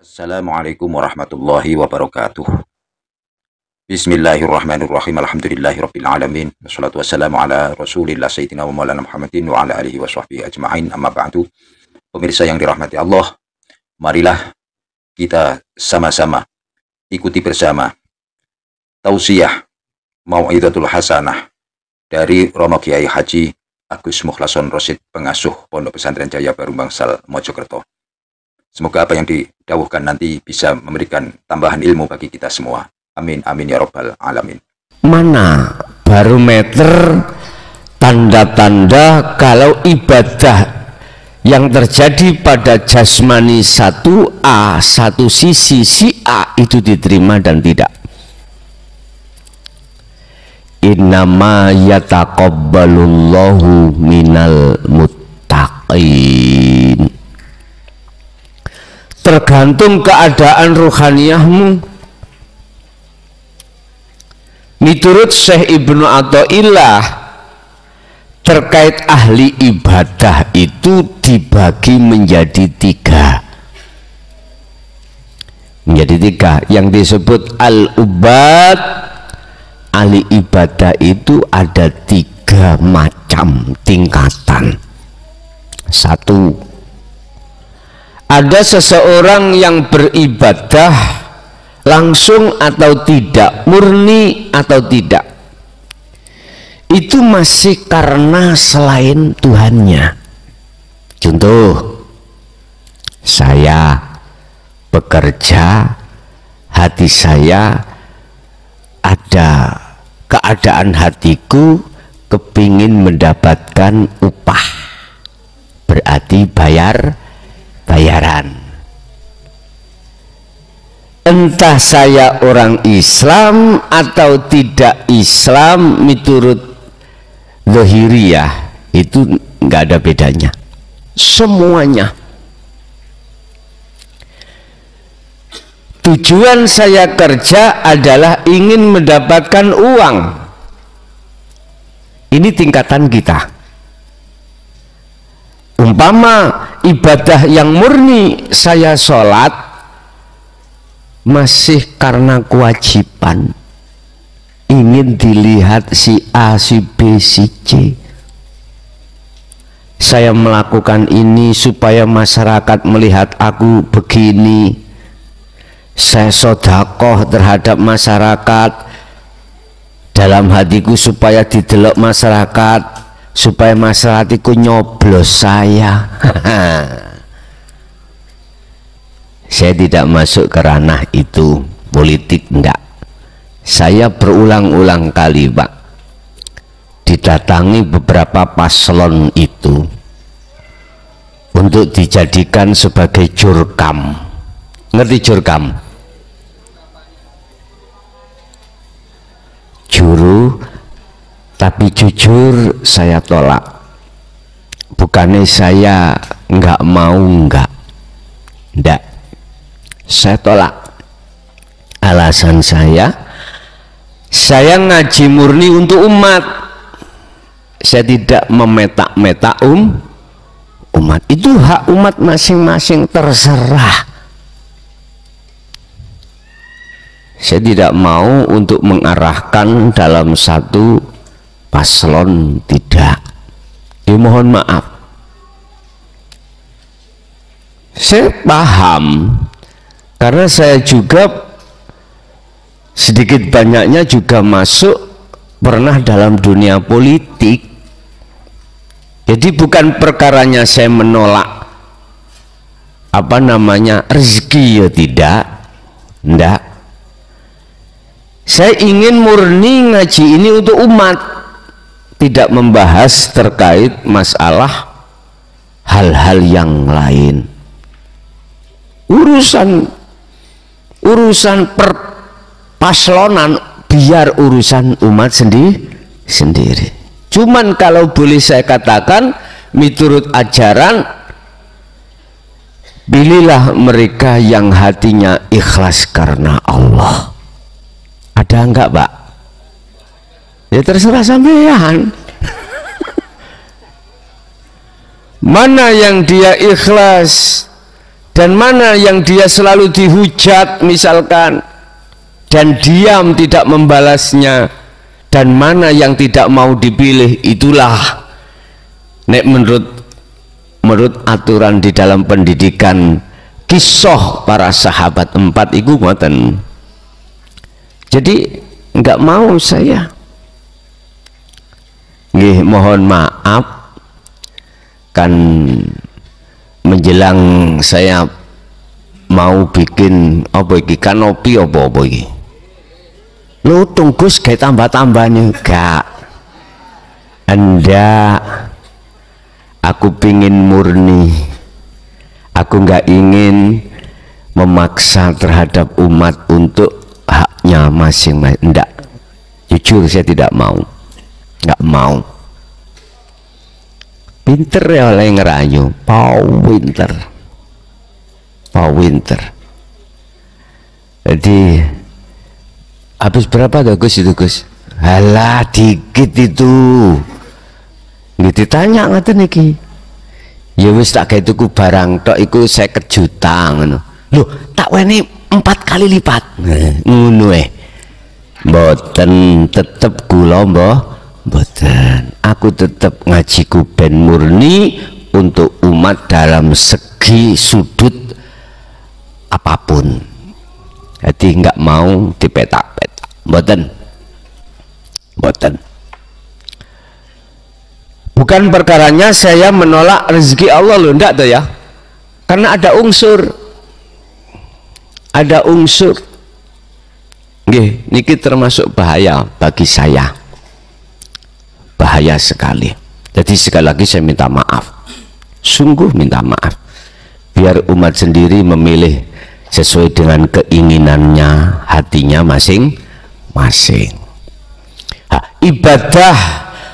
Assalamualaikum warahmatullahi wabarakatuh. Bismillahirrahmanirrahim. Alhamdulillahirabbil alamin. Wassalatu wassalamu ala Rasulillah sayyidina wa maulana Muhammadin wa ala alihi washabbihi ajmain. Amma ba'du. Pemirsa yang dirahmati Allah, marilah kita sama-sama ikuti bersama tausiah mau'izatul hasanah dari Romo Kiai Haji Agus Mukhlason Rosid, pengasuh Pondok Pesantren Jaya Baru Bangsal Mojokerto. Semoga apa yang didawuhkan nanti bisa memberikan tambahan ilmu bagi kita semua. Amin, amin ya robbal alamin. Mana barometer tanda-tanda kalau ibadah yang terjadi pada jasmani 1A, satu sisi si A itu diterima dan tidak? Innama yataqabbalullahu minal muttaqin. Tergantung keadaan ruhaniyahmu. Menurut Syekh Ibnu Athaillah, terkait ahli ibadah itu dibagi menjadi tiga. Yang disebut al-ubad, ahli ibadah itu ada tiga macam tingkatan. Satu, ada seseorang yang beribadah langsung atau tidak, murni atau tidak, itu masih karena selain Tuhannya. Contoh, saya bekerja, hati saya ada keadaan hatiku kepingin mendapatkan upah, berarti bayaran. Entah saya orang Islam atau tidak Islam, menurut zahiriyah itu nggak ada bedanya, semuanya. Tujuan saya kerja adalah ingin mendapatkan uang. Ini tingkatan kita. Umpama ibadah yang murni, saya sholat masih karena kewajiban, ingin dilihat si A, si B, si C. Saya melakukan ini supaya masyarakat melihat aku begini. Saya sedekah terhadap masyarakat dalam hatiku supaya didelok masyarakat, supaya masyarakat itu nyoblos saya. Saya tidak masuk ke ranah itu, politik enggak. Saya berulang-ulang kali, Pak, didatangi beberapa paslon itu untuk dijadikan sebagai jurkam. Ngerti jurkam? Juru, tapi jujur saya tolak. Bukannya saya enggak mau, enggak, saya tolak. Alasan saya ngaji murni untuk umat. Saya tidak memetak-metak umat. Itu hak umat masing-masing, terserah. Saya tidak mau untuk mengarahkan dalam satu paslon, tidak. Mohon maaf. Saya paham, karena saya juga sedikit banyaknya juga masuk pernah dalam dunia politik. Jadi bukan perkaranya saya menolak rezeki, ya tidak, enggak. Saya ingin murni ngaji ini untuk umat, tidak membahas terkait masalah hal-hal yang lain. Urusan perpaslonan biar urusan umat sendiri. Cuman kalau boleh saya katakan, menurut ajaran, pilihlah mereka yang hatinya ikhlas karena Allah. Ada enggak, Pak? Ya terserah sampean. Mana yang dia ikhlas dan mana yang dia selalu dihujat misalkan dan diam tidak membalasnya, dan mana yang tidak mau dipilih. Itulah nek menurut aturan di dalam pendidikan kisah para sahabat 4 iku ngoten. Jadi enggak mau saya. Nggih, mohon maaf kan menjelang saya mau bikin apa iki kanopi apa iki. Lu tunggus kayak tambah-tambahnya gak. Anda, aku pingin murni. Aku nggak ingin memaksa terhadap umat untuk haknya masing-masing. Enggak, jujur saya tidak mau, nggak mau. Pinter ya oleh ngerayu, pinter. Jadi habis berapa tuh Gus itu Gus? Halah dikit itu. Nggih ditanya ngaten iki. Ya wis tak gawe tuku barang tok iku 50 juta ngono. Lho, tak weni 4 kali lipat. Ngono mboten, tetep kula mboten. Aku tetep ngajiku ben murni untuk umat dalam segi sudut apapun. Jadi enggak mau dipetak-petak. Mboten. Bukan perkaranya saya menolak rezeki Allah loh, enggak tuh ya, karena ada unsur nggih, niki termasuk bahaya bagi saya, bahaya sekali. Jadi sekali lagi saya minta maaf, sungguh minta maaf, biar umat sendiri memilih sesuai dengan keinginannya, hatinya masing-masing. Ibadah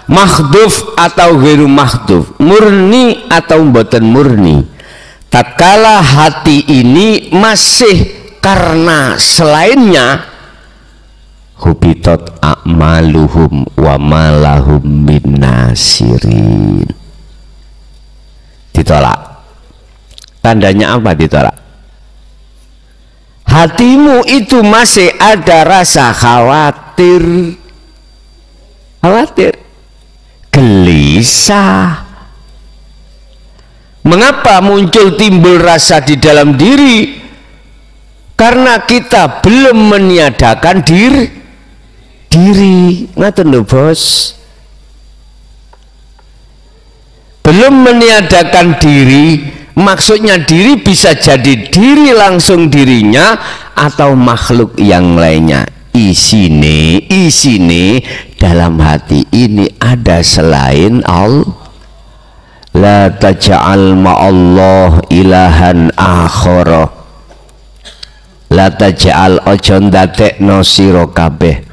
makhduf atau ghairu makhduf, murni atau mboten murni, tatkala hati ini masih karena selainnya, hubitat a'maluhum wa malahum min nasirin. Ditolak. Tandanya apa ditolak? Hatimu itu masih ada rasa khawatir, gelisah. Mengapa muncul timbul rasa di dalam diri? Karena kita belum meniadakan diri. Ngaten lho bos, belum meniadakan diri. Maksudnya diri bisa jadi diri langsung dirinya atau makhluk yang lainnya. Isine dalam hati ini ada selain Allah. La taj'al ma'allah ilahan akhara. La taj'al ojo ndadekno sira kabeh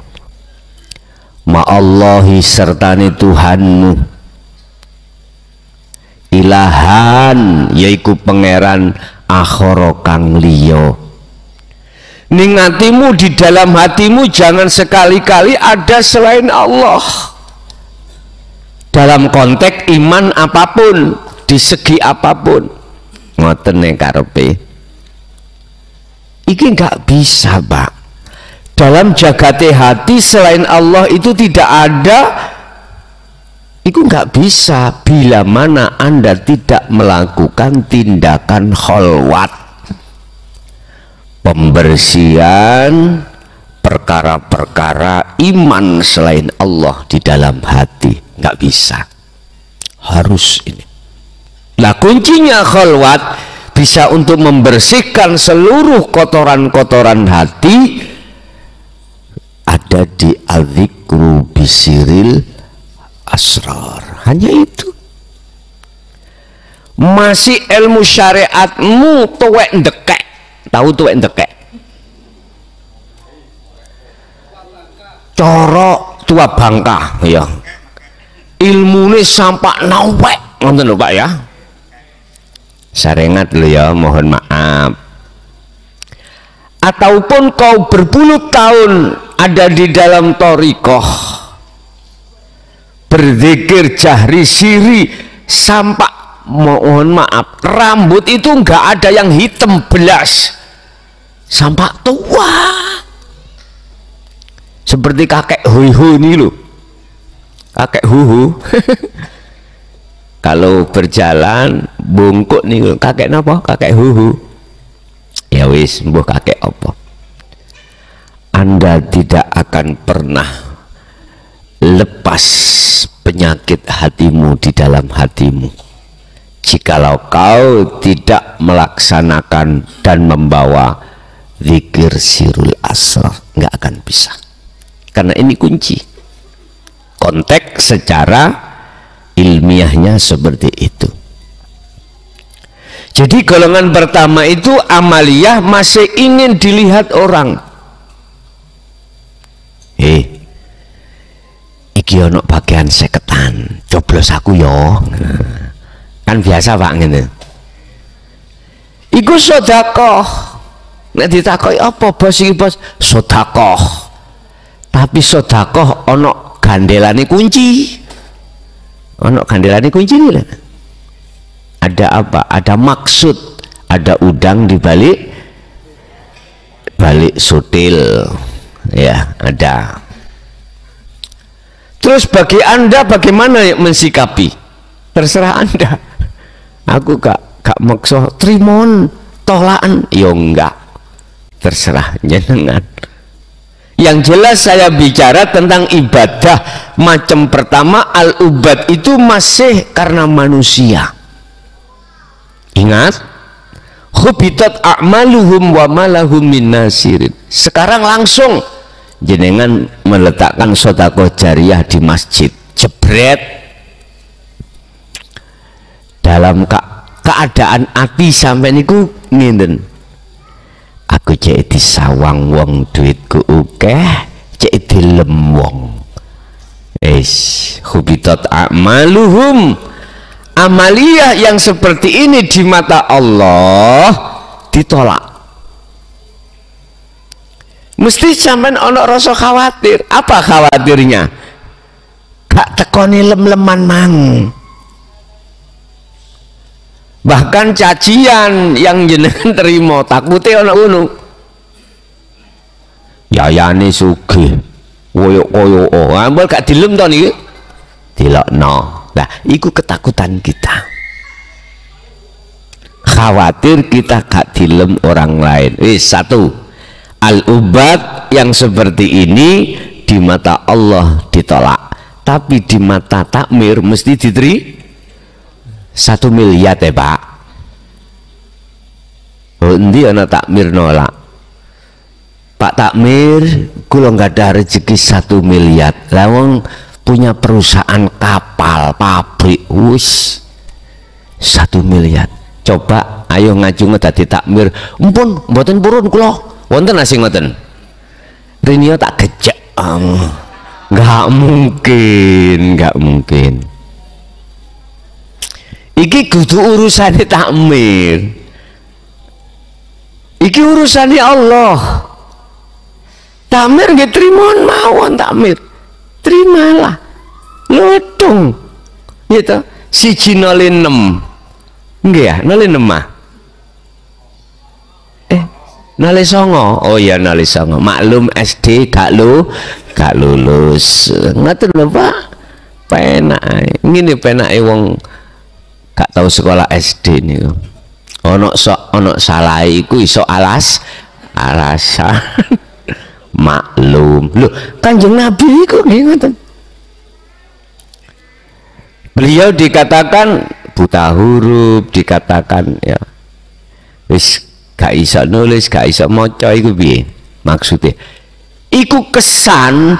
ma'allahi sertane Tuhanmu ilahan, yaiku pangeran akhara kang liya. Ning hatimu, di dalam hatimu jangan sekali-kali ada selain Allah dalam konteks iman apapun, di segi apapun. Ngoten nek karepe iki nggak bisa, Pak. Dalam jagate hati selain Allah itu tidak ada, itu nggak bisa bila mana Anda tidak melakukan tindakan kholwat, pembersihan perkara-perkara iman selain Allah di dalam hati. Nggak bisa, harus ini. Nah kuncinya kholwat bisa untuk membersihkan seluruh kotoran-kotoran hati ada di adzikru bisiril asrar. Hanya itu. Masih ilmu syariatmu tuwek ndekek. Tahu tuwek ndekek? Coro tua bangka ya. Ilmune sampak nawek, ngoten lho Pak ya. Sarengat lho ya, mohon maaf. Ataupun kau berpuluh tahun ada di dalam thariqah, berzikir jahri siri sampak mohon maaf, rambut itu nggak ada yang hitam belas sampai tua, seperti kakek huhu ini loh, kakek huhu. Kalau berjalan bungkuk nih kakek napa, kakek huhu. Ya wis, mbuh kakek apa, Anda tidak akan pernah lepas penyakit hatimu di dalam hatimu jikalau kau tidak melaksanakan dan membawa zikir sirul asrar. Nggak akan bisa, karena ini kunci. Konteks secara ilmiahnya seperti itu. Jadi golongan pertama itu amaliyah, masih ingin dilihat orang. Iki ono bagian seketan, coblos aku yo. Kan biasa Pak ngene. Iku sedekah. Nek ditakoki apa bos iki bos? Sedekah. Tapi sedekah ono gandelane kunci. Ono gandelane kunci lho. Ada apa? Ada maksud, ada udang di balik sutil, ya ada. Terus bagi Anda bagaimana mensikapi? Terserah Anda. Aku gak maksa trimon tolaan, yo enggak. Terserah jenengan. Yang jelas saya bicara tentang ibadah macam pertama, al-ubad itu masih karena manusia. Ingat, hubitat a'maluhum wa malahum min nasirin. Sekarang langsung jenengan meletakkan sedekah jariyah di masjid, jebret, dalam keadaan hati sampai niku ngeten, aku cek disawang wong duitku akeh, cek dilem wong. Hubitat a'maluhum. Amaliyah yang seperti ini di mata Allah ditolak. Mesti sampean ono rasa khawatir. Apa khawatirnya? Gak tekoni lem-leman mang. Bahkan cacian yang jenengan terima takutnya ono ngono. Yayane sugih. Koyo-koyo ambal gak dilem to niki. Dilokno. Nah, itu ketakutan kita. Khawatir kita gak dilem orang lain. Satu, al-ubad yang seperti ini di mata Allah ditolak, tapi di mata takmir mesti diterima. 1 miliar ya Pak. Oh, endi ana takmir nolak? Pak takmir, kula nggak ada rezeki 1 miliar. Lawang punya perusahaan kapal, pabrik, wus 1 miliar. Coba ayo ngaju dadi takmir. Ampun, mboten purun kula. Wonten asing ngoten. Rinio tak gejek. Nggak mungkin, nggak mungkin. Iki kudu urusane takmir. Iki urusane Allah. Takmir nggih trimo mawon takmir. Terimalah, lodong gitu, siji noli 6 nggih ya, noli 6 mah noli 9, oh iya noli 9, maklum SD gak lulus ngatur lho Pak, penak ngene penake wong gak tahu sekolah SD nih. Ono salah iku iso alasan. Maklum loh, Kanjeng Nabi kok ngoten. Beliau dikatakan buta huruf, dikatakan ya wis gak iso nulis, gak iso maca, iku piye maksudnya? Iku kesan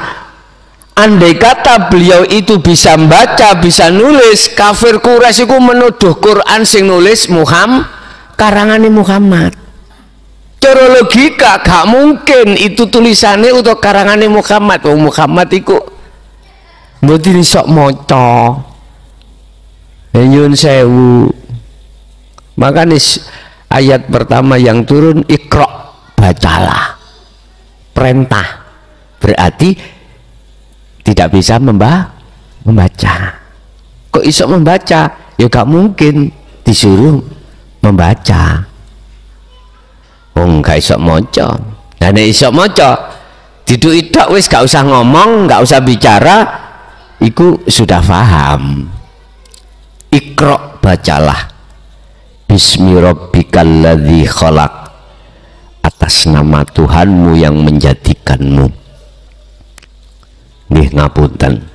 andai kata beliau itu bisa membaca, bisa nulis, kafir Quraisy iku menuduh Quran sing nulis karangane Muhammad. Cara logika gak mungkin itu tulisannya untuk karangannya Muhammad. Muhammad itu mboten iso maca. Nyuwun sewu. Makanya ayat pertama yang turun Iqra, bacalah. Perintah. Berarti tidak bisa membaca. Kok iso membaca? Ya gak mungkin. disuruh membaca. Gak iso maca. Nah nek iso maca diduk tok wis gak usah ngomong, gak usah bicara, iku sudah paham. Iqra, bacalah. Bismi rabbikal ladzi khalaq, atas nama Tuhanmu yang menjadikanmu. Nggih ngapunten.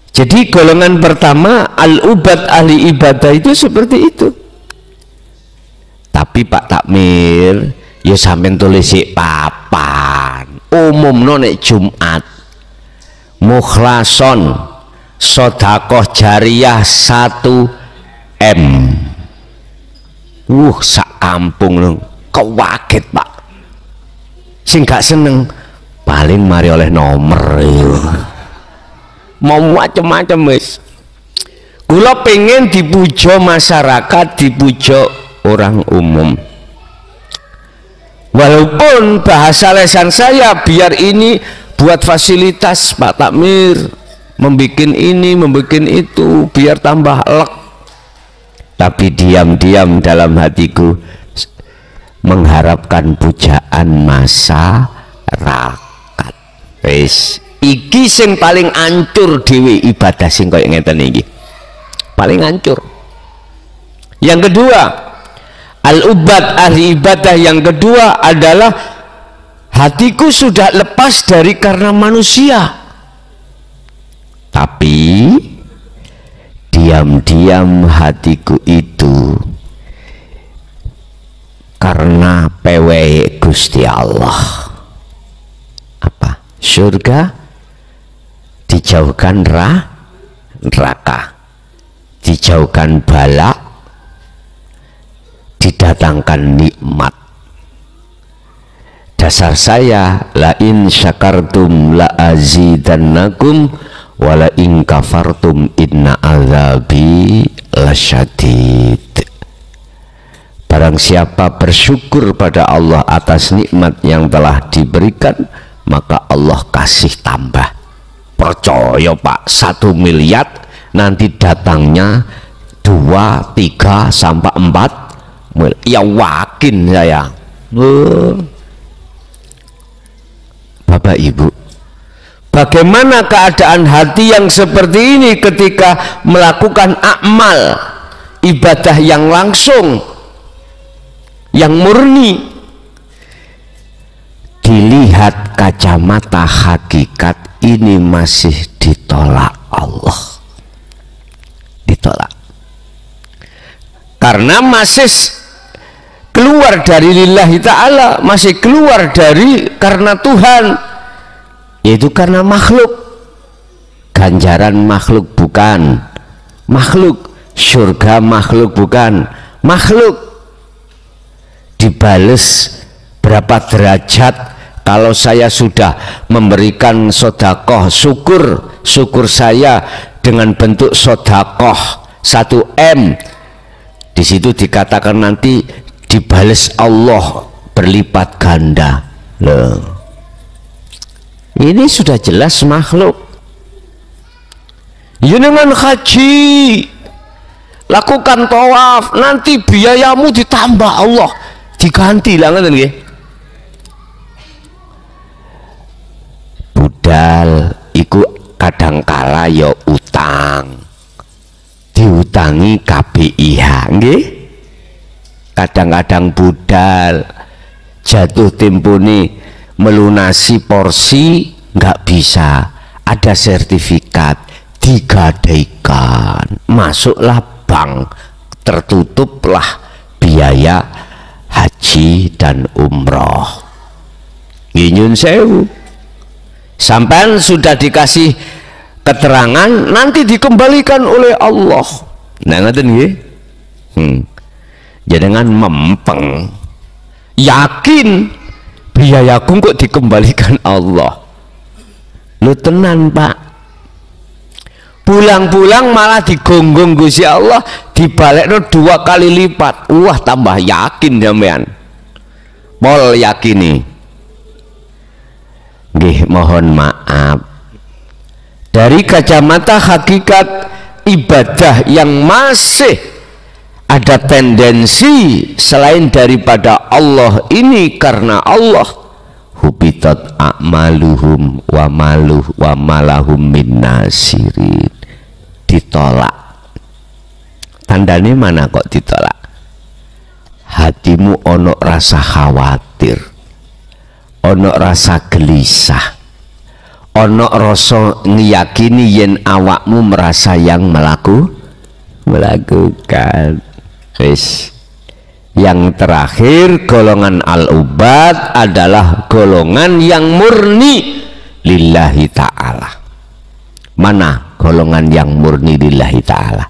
Jadi golongan pertama al-ubad, ahli ibadah itu seperti itu. Tapi Pak Takmir, ya sampean tulis papan. Umumno nek Jumat. Mukhlason sedekah jariyah 1 M. Sak kampung lho kewaget Pak. Sing gak seneng paling mari oleh nomor. Mau macam-macam wis. Kula pengen dipuja masyarakat, dipuja orang umum. Walaupun bahasa lesan saya biar ini buat fasilitas Pak Takmir, membikin ini, membikin itu, biar tambah elek. Tapi diam-diam dalam hatiku mengharapkan pujaan masyarakat. Wis, iki sing paling ancur dhewe ibadah sing koyo ngeten iki. Paling ancur. Yang kedua, al-ubad, ahli ibadah yang kedua adalah hatiku sudah lepas dari karena manusia, tapi diam-diam hatiku itu karena pewe Gusti Allah. Apa? Surga, dijauhkan neraka, dijauhkan bala, didatangkan nikmat. Dasar saya, la in syakartum la azidannakum wa la in kafartum inna azabi lasyadid. Barang siapa bersyukur pada Allah atas nikmat yang telah diberikan, maka Allah kasih tambah. Percaya Pak, 1 miliar nanti datangnya 2, 3 sampai 4. Ya yakin saya. Bapak Ibu, bagaimana keadaan hati yang seperti ini ketika melakukan amal ibadah yang langsung, yang murni? Dilihat kacamata hakikat, ini masih ditolak Allah, ditolak karena masih keluar dari lillahi ta'ala, masih keluar dari karena Tuhan, yaitu karena makhluk. Ganjaran makhluk bukan makhluk, surga makhluk bukan makhluk. Dibales berapa derajat kalau saya sudah memberikan sodakoh, syukur saya dengan bentuk sodakoh 1 M. Di situ dikatakan nanti dibales Allah berlipat ganda. Loh, ini sudah jelas makhluk. Jenengan haji, lakukan tawaf, nanti biayamu ditambah Allah, diganti lah ngoten nggih. Budal iku kadangkala ya utang, diutangi KPIH nggih. Kadang-kadang budal jatuh tempo nih melunasi porsi nggak bisa, ada sertifikat, digadaikan, masuklah bank, tertutuplah biaya haji dan umroh. Nyun sewu, sampai sudah dikasih keterangan nanti dikembalikan oleh Allah. Nah ngoten nggih. Jangan mempeng, yakin biayaku kok dikembalikan Allah. Lu tenan Pak, pulang-pulang malah digonggong Gusti Allah, dibalekno 2 kali lipat. Wah, tambah yakin sampean. Pol yakini. Nggih, mohon maaf. Dari kacamata hakikat ibadah yang masih ada tendensi selain daripada Allah ini karena Allah, hubitat a'maluhum wa malahum min nasirin, ditolak. Tandanya mana kok ditolak? Hatimu ono rasa khawatir, ono rasa gelisah, ono rasa ngiyakini yen awakmu merasa yang melakukan. Wis. Yang terakhir golongan al-ubad adalah golongan yang murni lillahi ta'ala. Mana golongan yang murni lillahi ta'ala?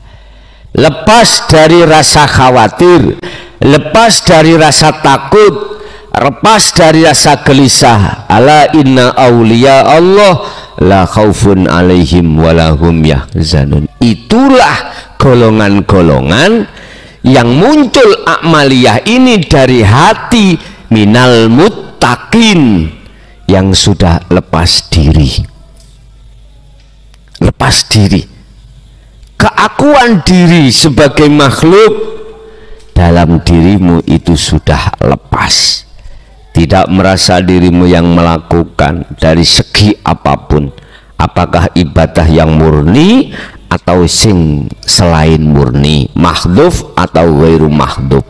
Lepas dari rasa khawatir, lepas dari rasa takut, lepas dari rasa gelisah. Ala inna awliya Allah la khaufun alaihim walahum yahzanun. Itulah golongan-golongan yang muncul amaliyah ini dari hati minal muttaqin, yang sudah lepas diri. Lepas diri, keakuan diri sebagai makhluk dalam dirimu itu sudah lepas. Tidak merasa dirimu yang melakukan dari segi apapun, apakah ibadah yang murni atau sing selain murni, mahdhuf atau ghairu mahdhuf.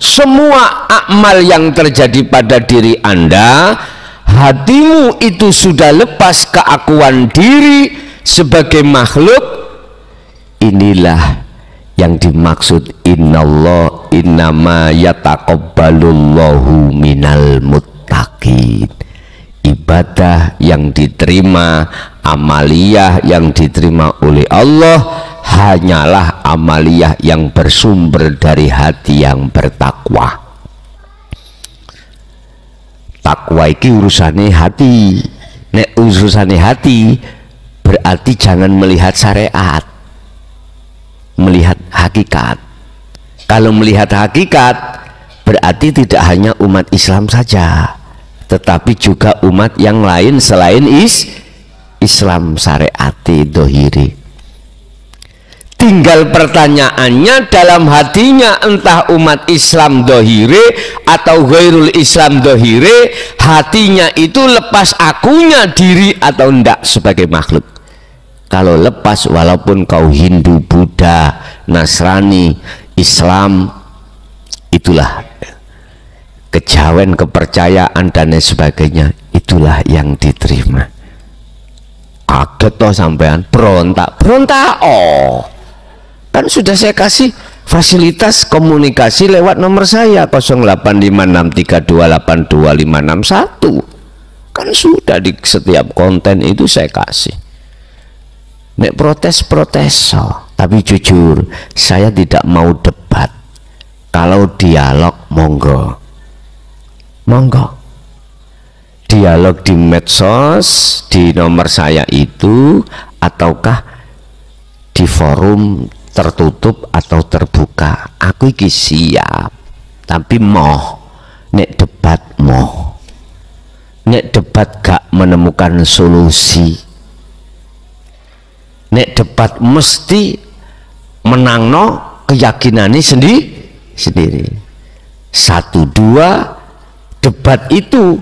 Semua amal yang terjadi pada diri Anda, hatimu itu sudah lepas keakuan diri sebagai makhluk. Inilah yang dimaksud innallah innama yataqabbalullahu minal muttaqin. Ibadah yang diterima, amaliyah yang diterima oleh Allah hanyalah amaliyah yang bersumber dari hati yang bertakwa. Takwa iki urusane hati. Nek urusane hati berarti jangan melihat syariat, melihat hakikat. Kalau melihat hakikat berarti tidak hanya umat Islam saja, tetapi juga umat yang lain selain Islam syariati dohiri. Tinggal pertanyaannya dalam hatinya, entah umat Islam dohiri atau ghairul Islam dohiri, hatinya itu lepas akunya diri atau enggak sebagai makhluk. Kalau lepas, walaupun kau Hindu, Buddha, Nasrani, Islam, itulah kejawen, kepercayaan dan lain sebagainya, itulah yang diterima. Kaget toh sampean, berontak oh, kan sudah saya kasih fasilitas komunikasi lewat nomor saya 0856328251, kan sudah di setiap konten itu saya kasih. Nek protes tapi jujur saya tidak mau debat. Kalau dialog monggo dialog di medsos, di nomor saya itu, ataukah di forum tertutup atau terbuka, aku iki siap. Tapi nek debat gak menemukan solusi, nek debat mesti menangno keyakinannya sendiri. 1-2 debat itu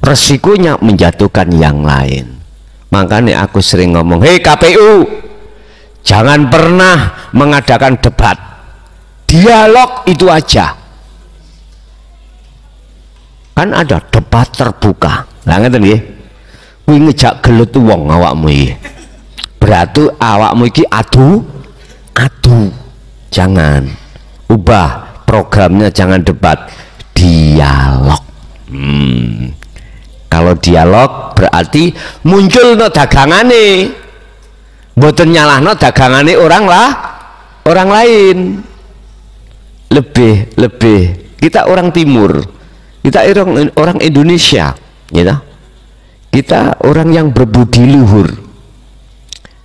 resikonya menjatuhkan yang lain. Makanya aku sering ngomong, hei KPU, jangan pernah mengadakan debat, dialog itu aja. Kan ada debat terbuka, lah ngeten nggih, kuwi ngejak gelut wong awakmu iki, berarti awakmu iki adu. Jangan ubah programnya, jangan debat, dialog. Kalau dialog berarti muncul no dagangane, mboten nyalahno dagangane orang lain. Lebih kita orang timur, kita orang Indonesia, gitu. Kita orang yang berbudi luhur,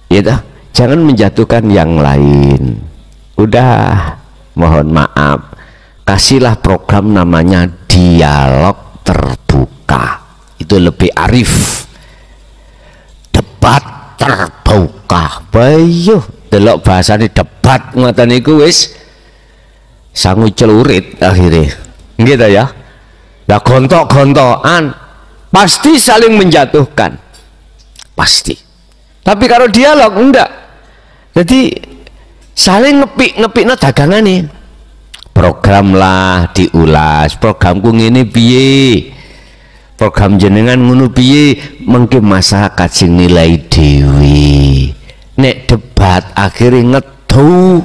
gitu. Jangan menjatuhkan yang lain. Udah, mohon maaf, kasihlah program namanya dialog terbuka. Itu lebih arif. Debat terbuka. Bayuh delok bahasane debat ngoten niku wis sangu celurit akhirnya gitu ya. Lah gontok-gontokan pasti saling menjatuhkan, pasti. Tapi kalau dialog enggak, jadi saling ngepik no dagangan nih. Program lah diulas, programku ngene piye, program jenengan ngono piye, mengke masyarakat sing nilai dewi. Nek debat akhirnya ngedu,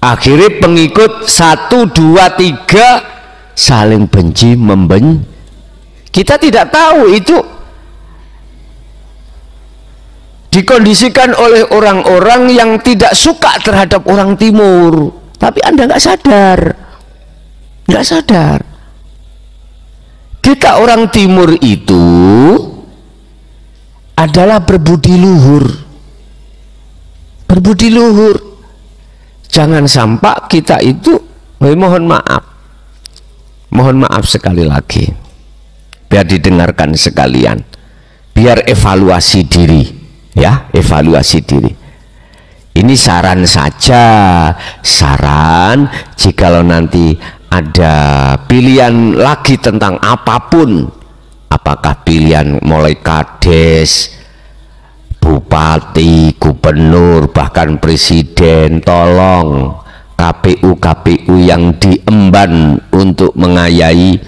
akhirnya pengikut 1, 2, 3 saling benci membenci. Kita tidak tahu itu dikondisikan oleh orang-orang yang tidak suka terhadap orang timur, tapi Anda nggak sadar, nggak sadar. Kita orang timur itu adalah berbudi luhur, berbudi luhur. Jangan sampai kita itu, mohon maaf sekali lagi, biar didengarkan sekalian, biar evaluasi diri ya, evaluasi diri. Ini saran saja, saran. Jikalau nanti ada pilihan lagi tentang apapun, apakah pilihan mulai kades, bupati, gubernur, bahkan presiden, tolong KPU yang diemban untuk mengayahi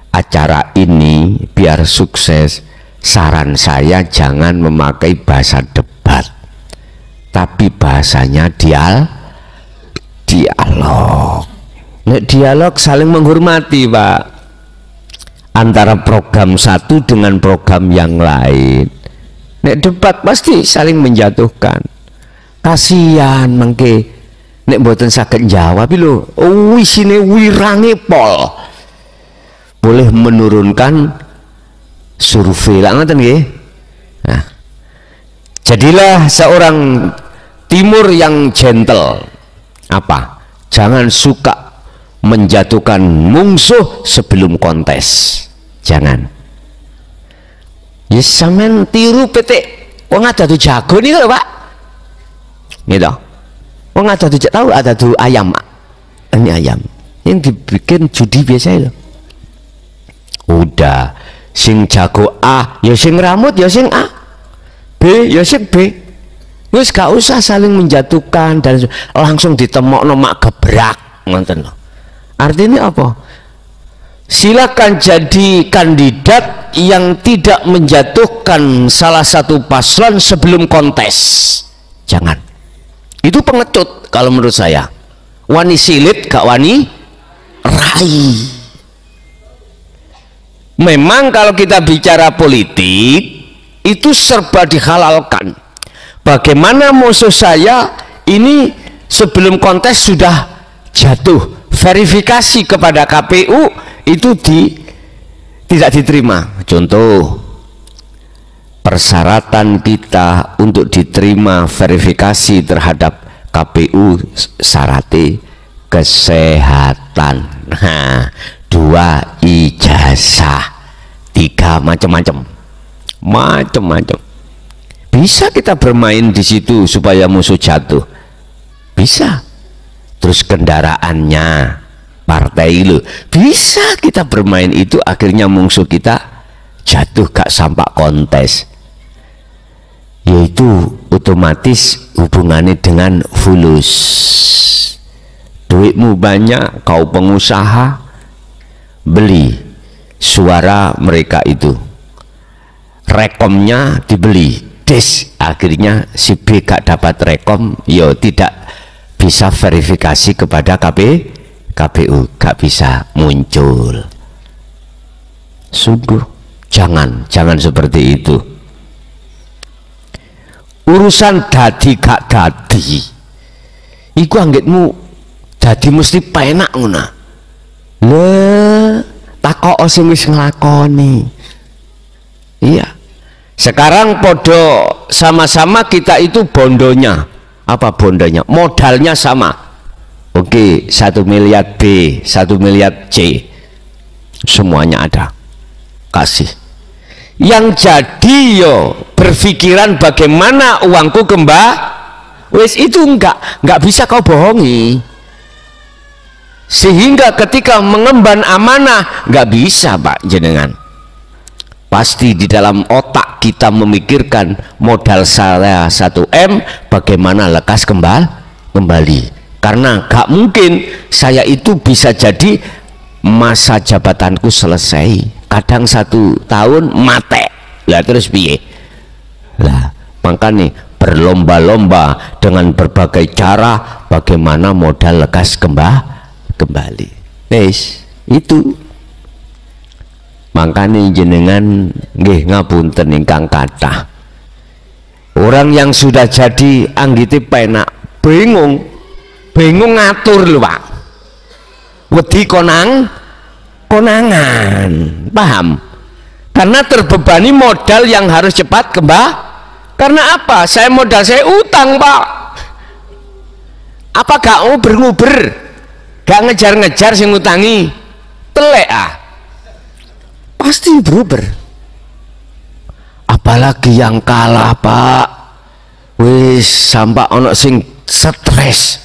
acara ini biar sukses. Saran saya jangan memakai bahasa debat, tapi bahasanya dialog. Nek dialog saling menghormati, Pak, antara program satu dengan program yang lain. Nek debat pasti saling menjatuhkan. Kasihan mengke nek mboten saged jawab lho, wisine wirange pol. Boleh menurunkan survei lah ngoten nggih. Nah, jadilah seorang timur yang gentle. Apa? Jangan suka menjatuhkan musuh sebelum kontes. Jangan. Ya sampean tiru petik wong ada tuh jago nih lho, Pak. Gitu. Wong ada tuh tahu ada tuh ayam. Ini ayam yang dibikin judi biasa itu. Udah sing jago A ya sing rambut ya sing A, B ya sing B. Wis gak usah saling menjatuhkan dan langsung ditemokno mak gebrak ngoten lho. Artinya apa? Silakan jadi kandidat yang tidak menjatuhkan salah satu paslon sebelum kontes. Jangan. Itu pengecut kalau menurut saya. Wani silit gak wani rai. Memang kalau kita bicara politik itu serba dihalalkan. Bagaimana musuh saya ini sebelum kontes sudah jatuh, verifikasi kepada KPU itu tidak diterima. Contoh, persyaratan kita untuk diterima verifikasi terhadap KPU syaratnya kesehatan. Nah, 2 ijazah, 3 macam-macam. Bisa kita bermain di situ supaya musuh jatuh, bisa. Terus kendaraannya partai lo, bisa kita bermain itu, akhirnya musuh kita jatuh gak sampai kontes. Yaitu otomatis hubungannya dengan fulus. Duitmu banyak, kau pengusaha, beli suara mereka itu, rekomnya dibeli, akhirnya si B gak dapat rekom, yo tidak bisa verifikasi kepada KPU, gak bisa muncul. Sungguh jangan seperti itu. Urusan dadi gak dadi iku anggitmu dadi mesti penak ngono. Takok sing wis nglakoni. Iya. Sekarang podo sama-sama kita itu bondonya. Apa bondonya? Modalnya sama. Oke, 1 miliar B, 1 miliar C. Semuanya ada. Kasih. yang jadi yo berpikiran bagaimana uangku wis itu enggak bisa kau bohongi. Sehingga ketika mengemban amanah nggak bisa Pak jenengan. Pasti di dalam otak kita memikirkan modal saya 1M bagaimana lekas kembali. Karena gak mungkin saya itu bisa jadi masa jabatanku selesai. Kadang 1 tahun mate. Lah terus piye? Lah makanya berlomba-lomba dengan berbagai cara bagaimana modal lekas kembali. Wis itu. Makanya jenengan nggih ngapunten ingkang kathah. Orang yang sudah jadi anggite penak, bingung ngatur lho Pak. Wedi konangan, paham? Karena terbebani modal yang harus cepat Karena apa? Modal saya utang Pak. Apa gak nguber, gak ngejar-ngejar sing ngutangi, telek pasti beruber. Apalagi yang kalah Pak, wis sampai ono sing stres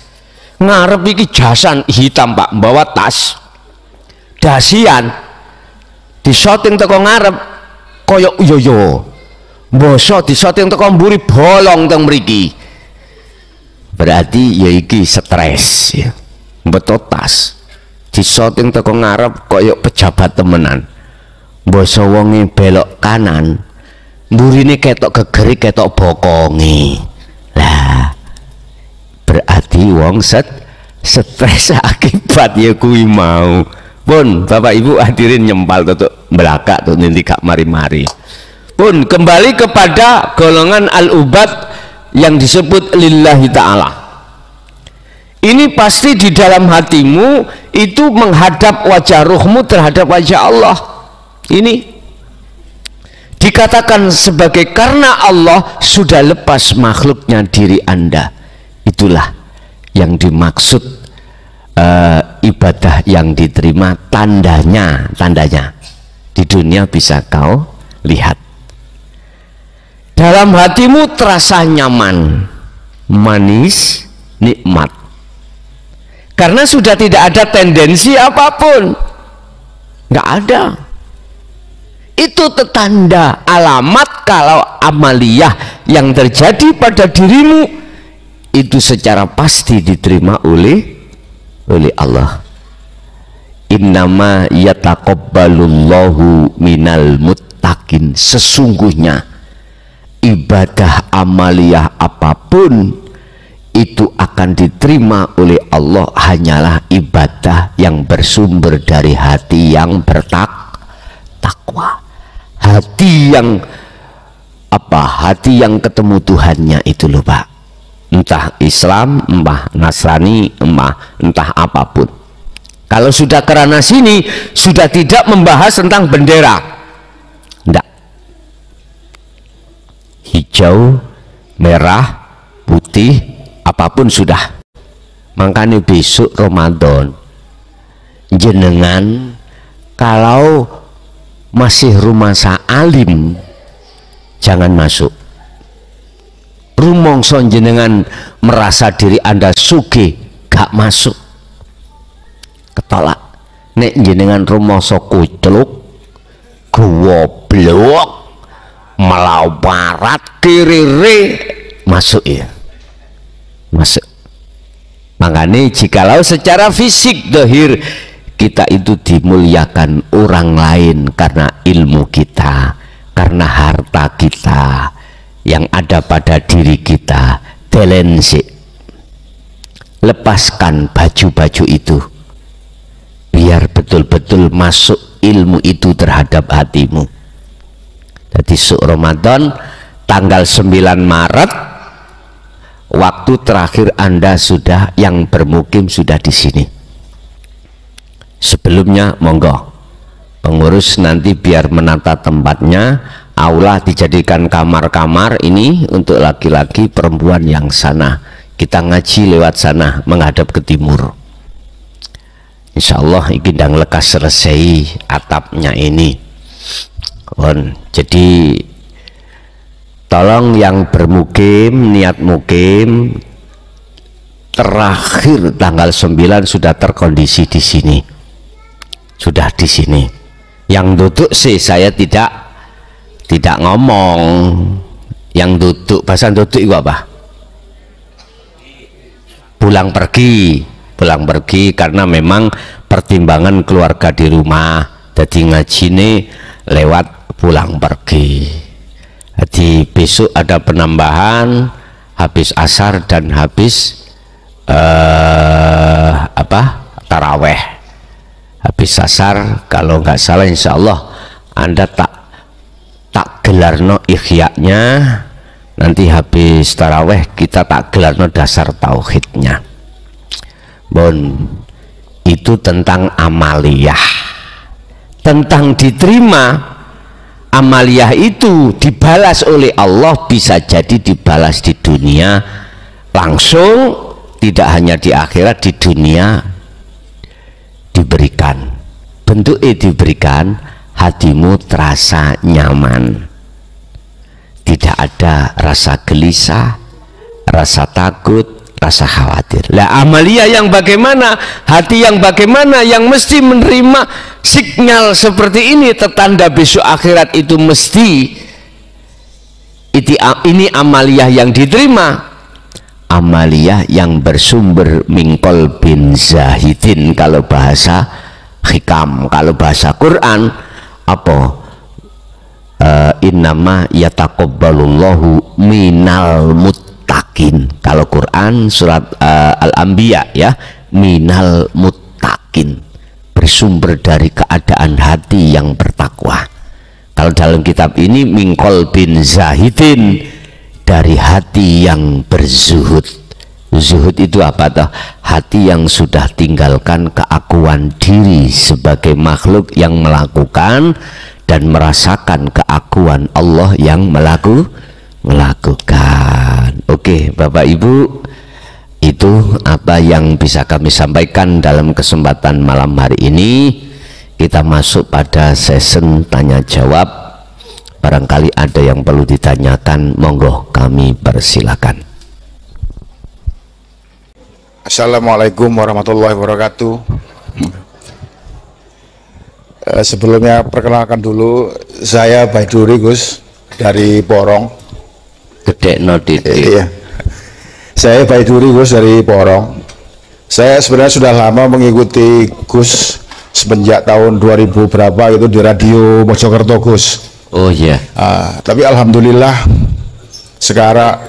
ngarep iki jasan hitam Pak, bawa tas dasian di shooting teko ngarep koyok yoyo bosok di shooting teko mburi bolong teng mriki, berarti ya iki stres ya. Betul tas di shooting teko ngarep koyok pejabat temenan, basa wonge belok kanan mburine ketok gegeri ketok bokongi. Lah berarti wong stres akibat ya kuwi mau. Pun Bapak Ibu hadirin nyempal tutuk belakak tuh nanti gak mari-mari. Pun kembali kepada golongan al-ubad yang disebut lillahi ta'ala. Ini pasti di dalam hatimu itu menghadap wajah ruhmu terhadap wajah Allah. Ini dikatakan sebagai karena Allah sudah lepas makhluknya diri Anda. Itulah yang dimaksud ibadah yang diterima, tandanya di dunia bisa kau lihat. Dalam hatimu terasa nyaman, manis, nikmat, karena sudah tidak ada tendensi apapun, nggak ada. Itu tanda alamat kalau amaliyah yang terjadi pada dirimu itu secara pasti diterima oleh Allah. Innama yataqabbalullahu minal muttaqin, sesungguhnya ibadah amaliyah apapun itu akan diterima oleh Allah hanyalah ibadah yang bersumber dari hati yang bertakwa. Hati yang hati yang ketemu Tuhannya itu loh Pak. Entah Islam, entah Nasrani, entah apapun. Kalau sudah kerana sini sudah tidak membahas tentang bendera, enggak, hijau, merah, putih, apapun sudah. Makanya besok Ramadan jenengan kalau masih rumah alim jangan masuk. Rumongso jenengan merasa diri Anda sugih gak masuk, ketolak. Nek jenengan rumongso kucluk, goblok, melawarat, kirire, masuk ya, masuk. Makanya jikalau secara fisik dohir kita itu dimuliakan orang lain karena ilmu kita, karena harta kita yang ada pada diri kita, telensi, lepaskan baju-baju itu biar betul-betul masuk ilmu itu terhadap hatimu. Jadi Ramadan tanggal 9 Maret waktu terakhir Anda sudah yang bermukim sudah di sini. Sebelumnya monggo pengurus nanti biar menata tempatnya, aula dijadikan kamar-kamar ini untuk laki-laki, perempuan yang sana kita ngaji lewat sana menghadap ke timur. Insya Allah ini ndang lekas selesai atapnya ini. Jadi tolong yang bermukim, niat mukim terakhir tanggal 9 sudah terkondisi di sini, sudah di sini. Yang duduk sih saya tidak ngomong. Yang duduk, bahasa duduk itu apa? Pulang pergi karena memang pertimbangan keluarga di rumah, jadi ngaji ini lewat pulang pergi. Jadi besok ada penambahan habis asar dan habis taraweh. Habis asar kalau nggak salah insya Allah Anda tak gelarno ihya'nya, nanti habis taraweh kita tak gelarno dasar tauhidnya. Itu tentang amaliyah, tentang diterima. Amaliyah itu dibalas oleh Allah, bisa jadi dibalas di dunia langsung, tidak hanya di akhirat, di dunia diberikan. Bentuknya diberikan, hatimu terasa nyaman, tidak ada rasa gelisah, rasa takut, rasa khawatir. Lah amaliyah yang bagaimana, hati yang bagaimana, yang mesti menerima sinyal seperti ini, tertanda besok akhirat itu mesti ini amaliyah yang diterima, amaliyah yang bersumber mingkol bin zahidin kalau bahasa hikam. Kalau bahasa Quran apa? Innama yataqabbalullahu minal muttaqin. Kalau Quran surat Al-Anbiya ya, minal muttaqin, bersumber dari keadaan hati yang bertakwa. Kalau dalam kitab ini mingkol bin zahidin, dari hati yang berzuhud. Zuhud itu apa toh? Hati yang sudah tinggalkan keakuan diri sebagai makhluk yang melakukan dan merasakan keakuan Allah yang melakukan. Oke, Bapak Ibu, itu apa yang bisa kami sampaikan dalam kesempatan malam hari ini. Kita masuk pada session tanya jawab. Barangkali ada yang perlu ditanyakan, monggo kami persilakan. Assalamualaikum warahmatullahi wabarakatuh. Sebelumnya perkenalkan dulu, saya Baiduri Gus dari Porong. Gede no Iya. Saya Baiduri Gus dari Porong. Saya sebenarnya sudah lama mengikuti Gus semenjak tahun 2000 berapa gitu di radio Mojokerto Gus. Oh iya. Tapi alhamdulillah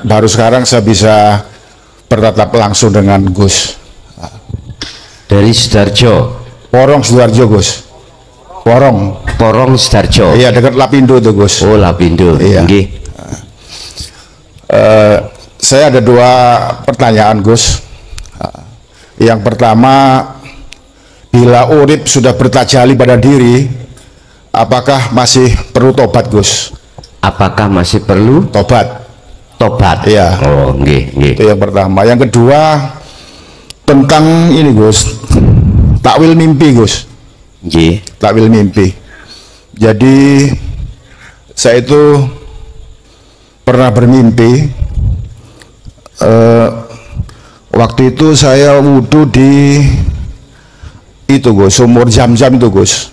baru sekarang saya bisa bertatap langsung dengan Gus. Dari Sidoarjo. Porong Sidoarjo Gus. Porong Sidoarjo. Iya, dekat Lapindo tuh Gus. Oh Lapindo. Iya. Saya ada dua pertanyaan Gus. Yang pertama, bila urip sudah bertajali pada diri, apakah masih perlu tobat Gus? Apakah masih perlu Tobat. Iya. Oh nggih. Itu yang pertama. Yang kedua, tentang ini Gus, takwil mimpi Gus. Nggih. Takwil mimpi. Jadi saya itu pernah bermimpi, waktu itu saya wudhu di itu Gus, sumur Zam-Zam itu Gus.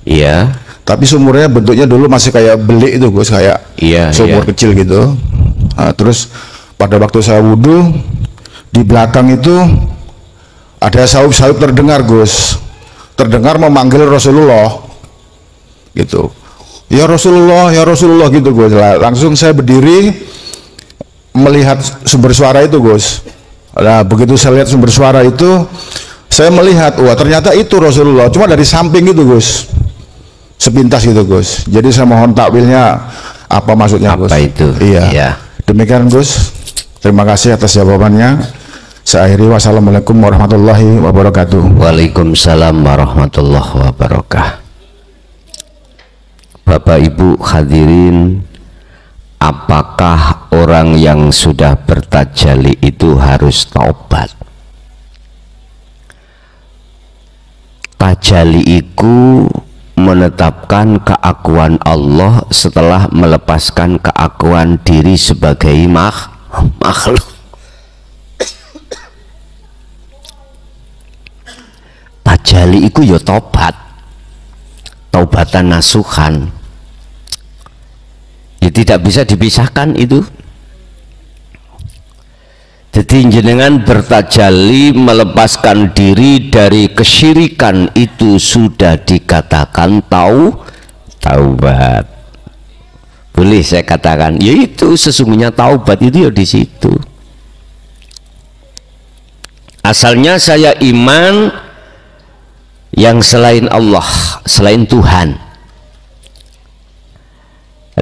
Iya. Tapi sumurnya bentuknya dulu masih kayak belik itu Gus, kayak sumur kecil gitu. Nah, terus pada waktu saya wudhu, di belakang itu ada saup-saup terdengar Gus, terdengar memanggil Rasulullah gitu. Ya Rasulullah gitu Gus. Langsung saya berdiri melihat sumber suara itu Gus. Nah begitu saya lihat sumber suara itu, saya melihat, wah ternyata itu Rasulullah, cuma dari samping gitu Gus, sepintas gitu Gus. Jadi saya mohon takwilnya apa maksudnya Gus? Apa itu? Iya. Demikian Gus. Terima kasih atas jawabannya. Saya akhiri, wassalamualaikum warahmatullahi wabarakatuh. Waalaikumsalam warahmatullahi wabarakatuh. Bapak Ibu hadirin, apakah orang yang sudah bertajali itu harus taubat? Tajali iku menetapkan keakuan Allah setelah melepaskan keakuan diri sebagai makhluk. Tajali iku ya tobat, taubatan nasuhan. Ya tidak bisa dipisahkan itu. Jadi jenengan bertajalli melepaskan diri dari kesyirikan itu sudah dikatakan taubat. Boleh saya katakan, yaitu sesungguhnya taubat itu ya di situ. Asalnya saya iman yang selain Allah, selain Tuhan.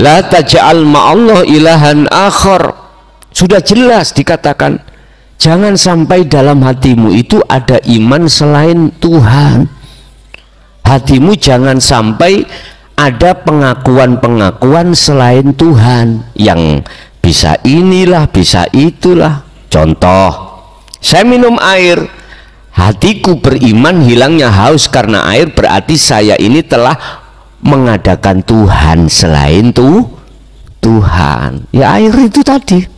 La taj'al ma'allah ilahan akhar. Sudah jelas dikatakan, jangan sampai dalam hatimu itu ada iman selain Tuhan. Hatimu jangan sampai ada pengakuan-pengakuan selain Tuhan, yang bisa inilah, bisa itulah. Contoh, saya minum air, hatiku beriman, hilangnya haus karena air, berarti saya ini telah mengadakan Tuhan selain Tuhan. Ya air itu tadi.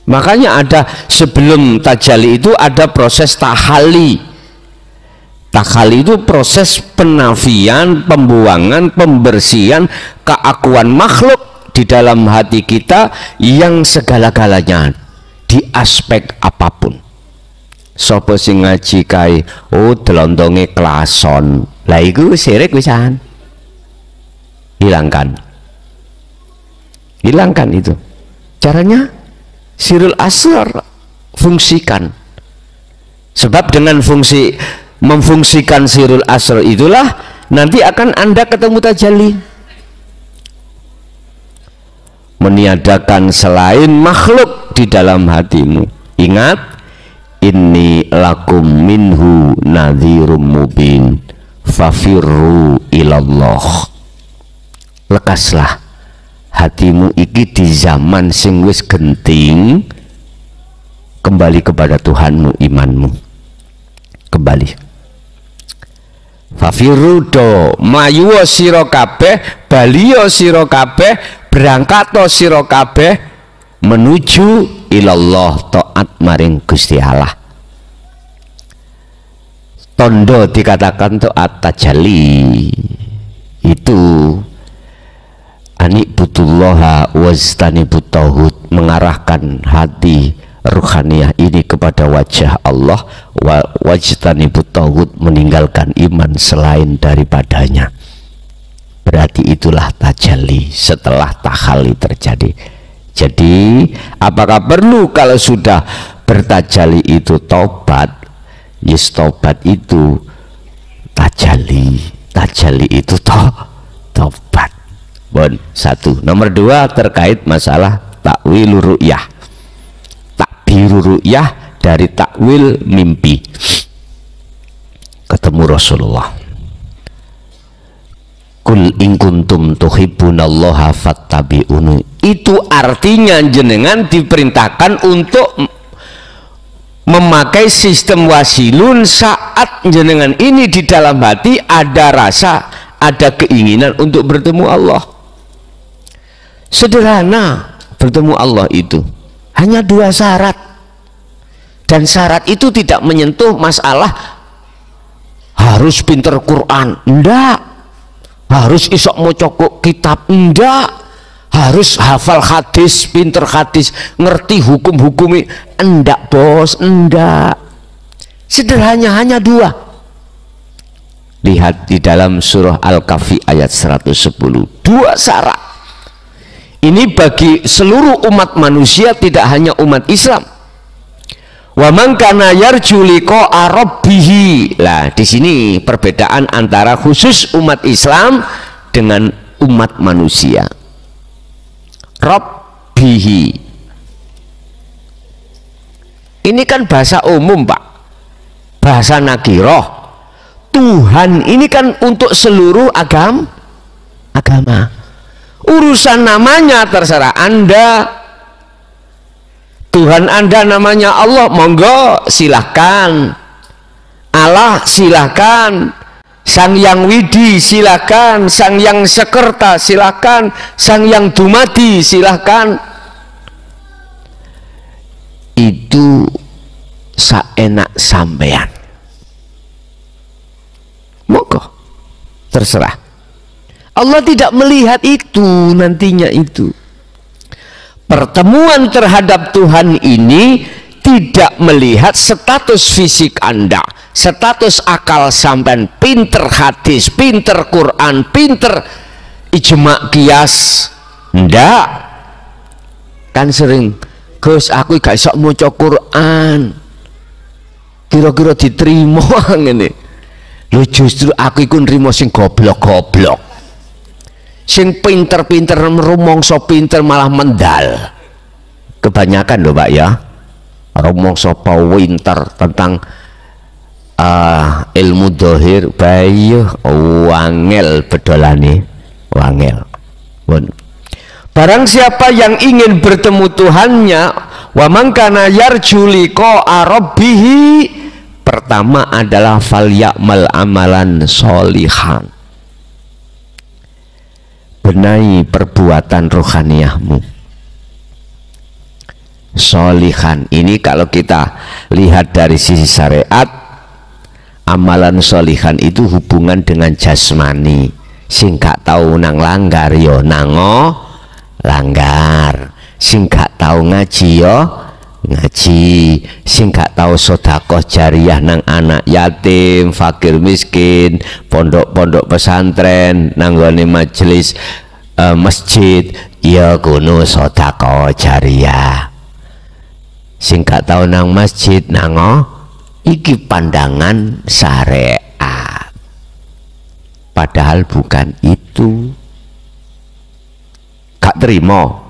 Makanya ada sebelum tajalli itu ada proses tahali. Tahali itu proses penafian, pembuangan, pembersihan keakuan makhluk di dalam hati kita yang segala-galanya di aspek apapun. Sopo sing ngaji kae, oh delondonge klason. Lah iku syirik wisan. Hilangkan. Hilangkan itu. Caranya sirul asrar, fungsikan. Sebab dengan memfungsikan sirul asrar itulah nanti akan Anda ketemu tajalli. Meniadakan selain makhluk di dalam hatimu. Ingat, inni lakum minhu nadhirum mubin fafirru ilallah. Lekaslah hatimu iki di zaman sing wis genting, kembali kepada Tuhanmu, imanmu kembali. Fafiru do mlayu sira kabeh, baliya sira kabeh, berangkat sira kabeh menuju ilallah, taat maring Gusti Allah. Tondo dikatakan taat tajalli itu anikbutullaha wajtanibut tauhid, mengarahkan hati ruhaniyah ini kepada wajah Allah, wajtanibut tauhid, meninggalkan iman selain daripadanya. Berarti itulah tajalli setelah tahalli terjadi. Jadi apakah perlu kalau sudah bertajalli itu tobat? Yes, tobat itu tajalli, tajalli itu tobat. Bon, satu. Nomor dua terkait masalah takwil ru'yah, takbir ru'yah dari takwil mimpi. Ketemu Rasulullah, kul in kuntum tuhibbunallaha fattabi'uni. Itu artinya jenengan diperintahkan untuk memakai sistem wasilun saat jenengan ini di dalam hati ada rasa, ada keinginan untuk bertemu Allah. Sederhana, bertemu Allah itu hanya dua syarat, dan syarat itu tidak menyentuh masalah harus pinter Quran, enggak, harus isok mocok kitab, enggak, harus hafal hadis, pinter hadis, ngerti hukum-hukumi, enggak bos, enggak. Sederhana, hanya dua. Lihat di dalam surah Al-Kahfi ayat 110, dua syarat. Ini bagi seluruh umat manusia, tidak hanya umat Islam. Wa man kana yarju liqa'a rabbih. Lah, di sini perbedaan antara khusus umat Islam dengan umat manusia. Rabbih. Ini kan bahasa umum, Pak. Bahasa nakiroh. Tuhan ini kan untuk seluruh agama. Urusan namanya terserah Anda. Tuhan Anda namanya Allah, monggo silahkan. Allah silahkan. Sang Yang Widi silakan, Sang Yang Sekerta silakan, Sang Yang Dumadi silakan. Itu saenak sampean. Monggo, terserah. Allah tidak melihat itu nantinya itu. Pertemuan terhadap Tuhan ini tidak melihat status fisik Anda, status akal sampean, pinter hadis, pinter Quran, pinter ijma qiyas. Ndak. Kan sering, Gus aku gak iso maca Quran. Kira-kira diterima ngene. Lho justru aku iku nrimo sing goblok-goblok. Sing pinter-pinter rumangsa pinter malah mendal. Kebanyakan lho Pak ya. Rumangsa pinter tentang ilmu dohir bayu wangel bedolane, wangel. Pun. Barang siapa yang ingin bertemu Tuhannya, wa man kana yarju liqa'a rabbih, pertama adalah falyamal amalan sholihan. Benahi perbuatan rohaniyahmu. Sholihan ini kalau kita lihat dari sisi syariat, amalan sholihan itu hubungan dengan jasmani. Sing gak tau nang langgar yo nango langgar, sing gak tau ngaji yo ngaji, sing gak tau sedekah jariyah nang anak yatim, fakir miskin, pondok-pondok pesantren, nanggone majelis masjid, ya kuno sedekah jariyah. Sing gak tau nang masjid nango iki pandangan syariat, padahal bukan itu. Gak terima,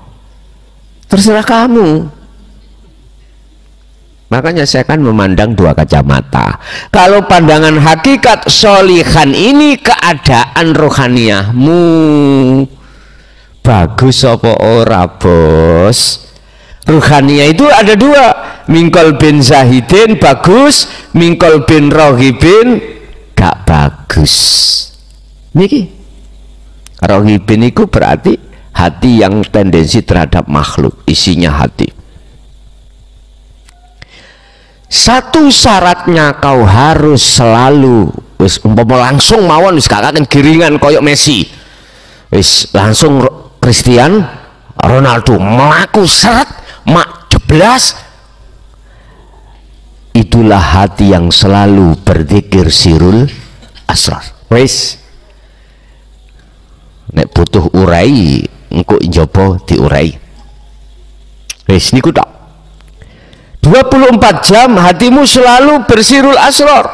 terserah kamu. Makanya saya kan memandang dua kacamata. Kalau pandangan hakikat sholihan ini keadaan rohaniyahmu bagus apa ora bos? Rohaniyah itu ada dua, mingkol bin zahidin bagus, mingkol bin rohibin gak bagus. Niki rohibin itu berarti hati yang tendensi terhadap makhluk, isinya hati. Satu syaratnya kau harus selalu wis umpama langsung mawon wis kakaken giringan koyok Messi, wis langsung Cristiano Ronaldo melaku seret mak jeblas. Itulah hati yang selalu berzikir sirul asrar. Wis nek butuh urai engko njaba diurai. Wis niku tok. 24 jam hatimu selalu bersirul asrar,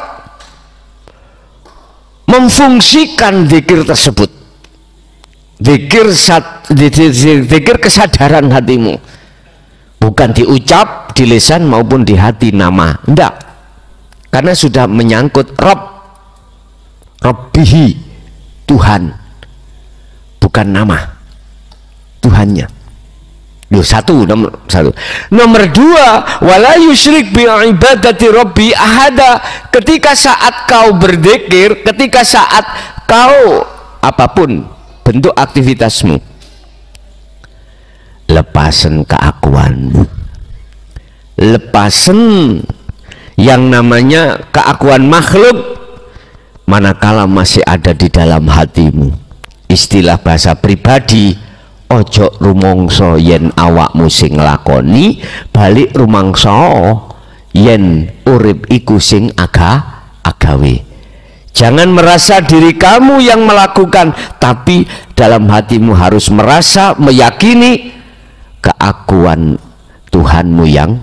memfungsikan zikir tersebut, zikir kesadaran hatimu, bukan diucap di lisan maupun di hati nama, enggak, karena sudah menyangkut Rabbihi, Tuhan, bukan nama Tuhannya. Loh, nomor satu. Nomor dua, wala yusyrik bi ibadati rabbi ahada. Ketika saat kau berzikir, ketika saat kau apapun bentuk aktivitasmu, lepasan keakuanmu, lepasan yang namanya keakuan makhluk, manakala masih ada di dalam hatimu. Istilah bahasa pribadi, ojo rumangsa yen awakmu sing nglakoni, balik rumangsa yen urip iku sing agawe. Jangan merasa diri kamu yang melakukan, tapi dalam hatimu harus merasa, meyakini keakuan Tuhanmu yang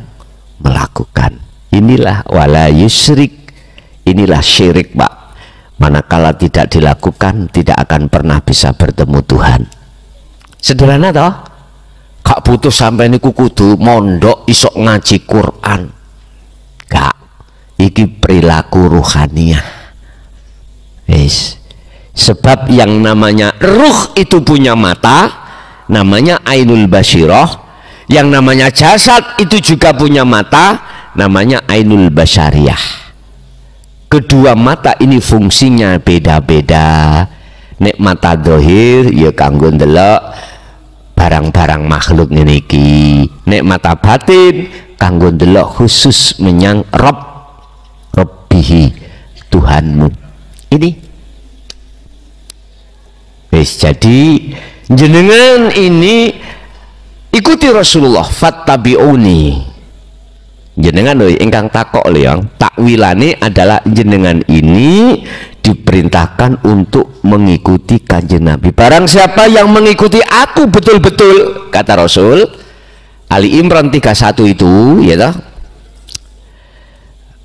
melakukan. Inilah wala yusyrik, inilah syirik Pak. Manakala tidak dilakukan, tidak akan pernah bisa bertemu Tuhan. Sederhana toh, gak butuh sampai niku kudu mondok isok ngaji Quran, gak, iki perilaku ruhaniyah. Yes. Sebab yang namanya ruh itu punya mata, namanya ainul basyirah. Yang namanya jasad itu juga punya mata, namanya ainul basyariyah. kedua mata ini fungsinya beda-beda. Nek mata dohir ya kanggo ndelok barang-barang makhluk niki, nek mata batin kanggo ndelok khusus menyang Rabbihi, Tuhanmu. Ini wis, jadi jenengan ini ikuti Rasulullah, fattabi'uni. Jenengan loh ingkang takok yang takwilane adalah jenengan ini diperintahkan untuk mengikuti kanjeng Nabi. Barang siapa yang mengikuti aku betul-betul, kata Rasul, Ali Imran 31 itu, ya toh?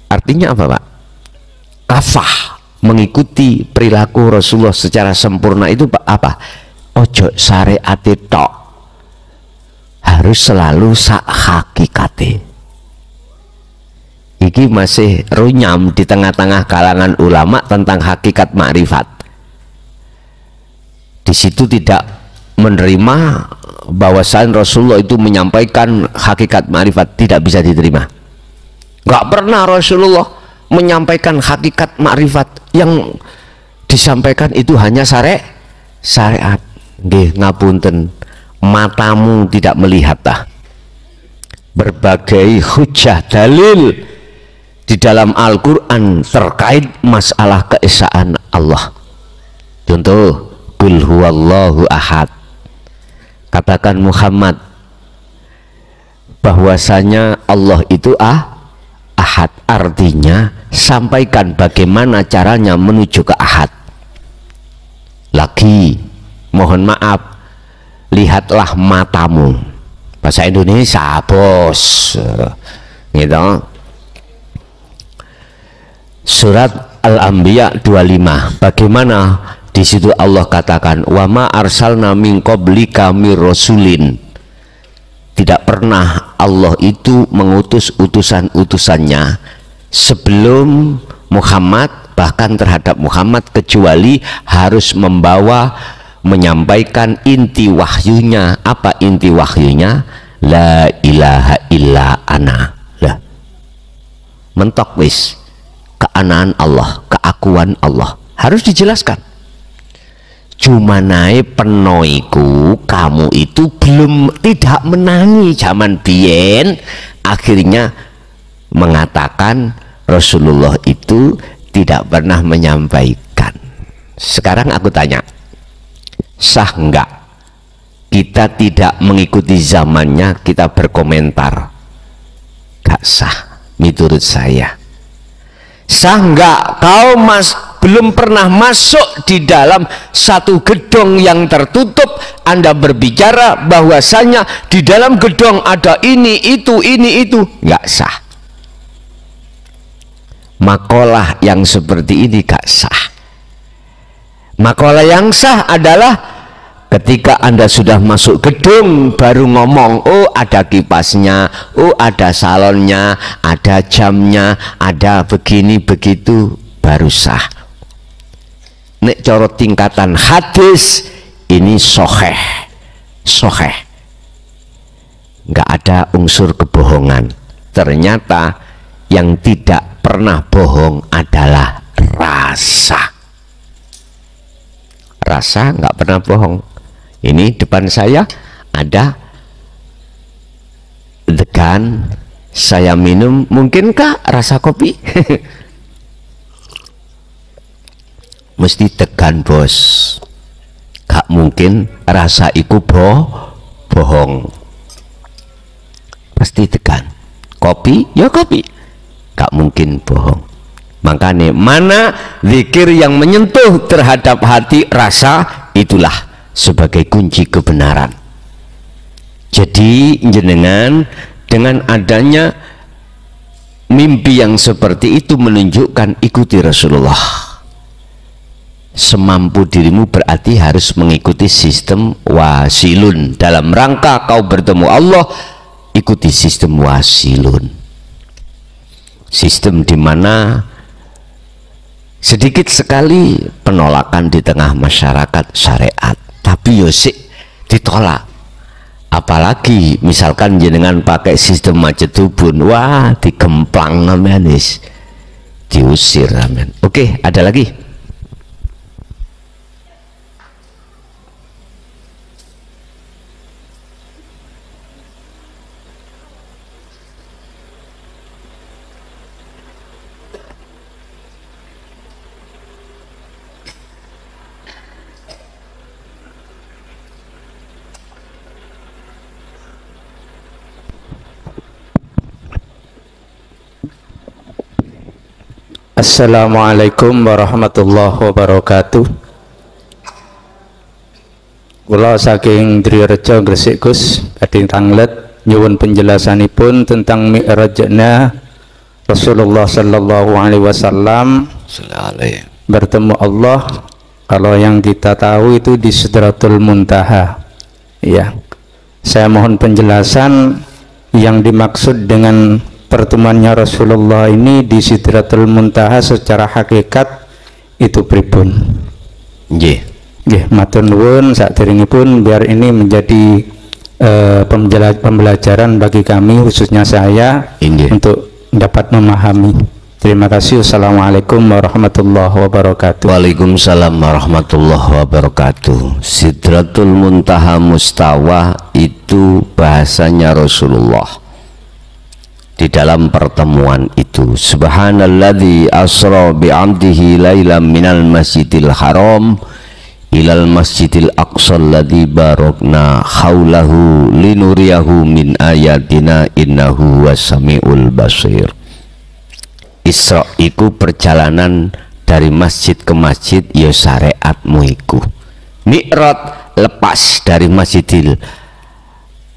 Artinya apa, Pak? Kafah, mengikuti perilaku Rasulullah secara sempurna itu apa? Ojo syariat tok, harus selalu sak hakikate. Iki masih runyam di tengah-tengah kalangan ulama tentang hakikat makrifat. Di situ tidak menerima bahwasanya Rasulullah itu menyampaikan hakikat makrifat, tidak bisa diterima. Gak pernah Rasulullah menyampaikan hakikat makrifat, yang disampaikan itu hanya syariat. Nggih, ngapunten, matamu tidak melihat dah berbagai hujah dalil di dalam Al-Quran terkait masalah keesaan Allah. Contoh, qul huwallahu ahad, katakan Muhammad bahwasanya Allah itu ahad, artinya sampaikan bagaimana caranya menuju ke ahad. Lagi mohon maaf, lihatlah matamu, bahasa Indonesia bos gitu. Surat Al-Anbiya 25, bagaimana di situ Allah katakan, wa ma arsalna min qablika mir rasulin, tidak pernah Allah itu mengutus utusan-utusannya sebelum Muhammad, bahkan terhadap Muhammad, kecuali harus menyampaikan inti wahyunya. Apa inti wahyunya? La ilaha illa ana. Lah, mentok wis, keanaan Allah, keakuan Allah harus dijelaskan. Cuma naik penoiku, kamu itu tidak menangi zaman biyen, akhirnya mengatakan Rasulullah itu tidak pernah menyampaikan. Sekarang aku tanya, sah enggak kita tidak mengikuti zamannya, kita berkomentar? Gak sah menurut saya. Sah enggak kau belum pernah masuk di dalam satu gedung yang tertutup, Anda berbicara bahwasanya di dalam gedung ada ini itu? Enggak sah. Makalah yang seperti ini gak sah. Makalah yang sah adalah ketika Anda sudah masuk gedung baru ngomong, oh ada kipasnya, oh ada salonnya, ada jamnya, ada begini begitu, baru sah. Nek coro tingkatan hadis ini soheh, nggak ada unsur kebohongan. Ternyata yang tidak pernah bohong adalah rasa nggak pernah bohong. Ini depan saya ada degan, saya minum, mungkinkah rasa kopi? Mesti degan bos, gak mungkin rasa iku bohong, pasti degan. Kopi ya kopi, gak mungkin bohong. Makanya mana zikir yang menyentuh terhadap hati rasa, itulah sebagai kunci kebenaran. Jadi jenengan dengan adanya mimpi yang seperti itu menunjukkan ikuti Rasulullah. Semampu dirimu berarti harus mengikuti sistem wasilun. Dalam rangka kau bertemu Allah, ikuti sistem wasilun. Sistem dimana sedikit sekali penolakan di tengah masyarakat syariat, tapi yosik ditolak. Apalagi misalkan jenengan pakai sistem majetubun, wah digemplang manis, diusir. Amin. Oke, ada lagi? Assalamualaikum warahmatullahi wabarakatuh. Kula saking Drirejo Gresik Gus badhe tanglet nyuwun penjelasanipun tentang mi'rajna Rasulullah sallallahu alaihi wasallam bertemu Allah. Kalau yang kita tahu itu di Sidratul Muntaha. Ya. Saya mohon penjelasan yang dimaksud dengan pertemuannya Rasulullah ini di Sidratul Muntaha secara hakikat itu pripun? Nggih. Nggih, matur nuwun saderengipun biar ini menjadi pembelajaran bagi kami khususnya saya untuk dapat memahami. Terima kasih. Assalamualaikum warahmatullahi wabarakatuh. Waalaikumsalam warahmatullahi wabarakatuh. Sidratul Muntaha Mustawa itu bahasanya Rasulullah. Di dalam pertemuan itu, subhanalladzi asra bi'amdihi lailam minal masjidil haram ilal masjidil aqsa alladzi barakna haulahu linuriyahu min ayatina innahu wasami'ul basir. Isra iku perjalanan dari masjid ke masjid, ya syariatmu iku. Mi'raj lepas dari Masjidil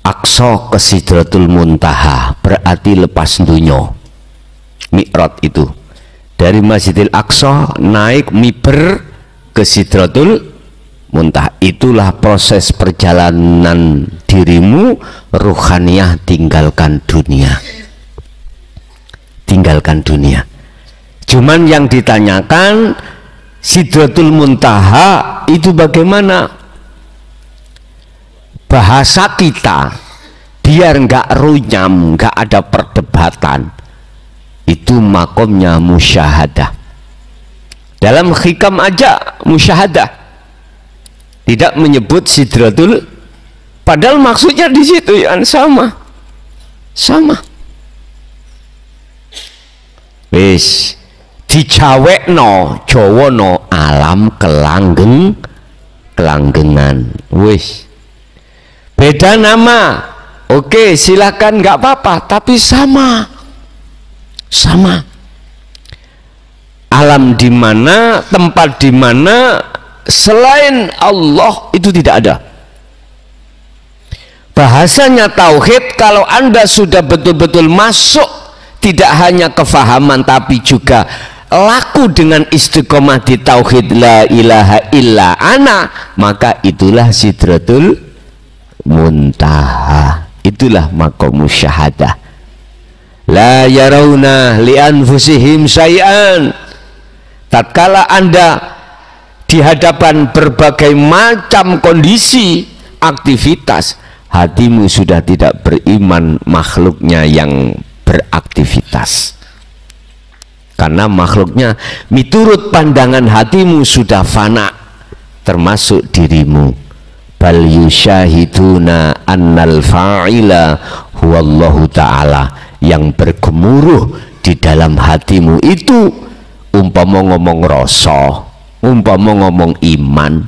Aqsa ke Sidratul Muntaha, berarti lepas dunya. Mi'raj itu dari Masjidil Aqsa naik miber ke Sidratul Muntaha. Itulah proses perjalanan dirimu ruhaniyah, tinggalkan dunia. Tinggalkan dunia. Cuman yang ditanyakan Sidratul Muntaha itu bagaimana? Bahasa kita biar nggak runyam, nggak ada perdebatan, itu makomnya musyahadah. Dalam hikam aja musyahadah tidak menyebut sidratul, padahal maksudnya di situ ya sama. Wis dicawekno Jawana alam kelanggengan. Wis beda nama, oke silakan, nggak apa-apa, tapi sama alam di mana, tempat di mana selain Allah itu tidak ada. Bahasanya tauhid, kalau Anda sudah betul-betul masuk, tidak hanya kefahaman tapi juga laku dengan istiqomah di tauhid la ilaha illa ana, maka itulah Sidratul Muntaha, itulah makom syahadah. La yarawna li anfusihim syai'an. Tatkala Anda di hadapan berbagai macam kondisi aktivitas, hatimu sudah tidak beriman makhluknya yang beraktivitas, karena makhluknya miturut pandangan hatimu sudah fana, termasuk dirimu. Bal yusyahiduna annal fa'ila huwallahu ta'ala. Yang bergemuruh di dalam hatimu itu umpama ngomong rasa, umpama ngomong iman,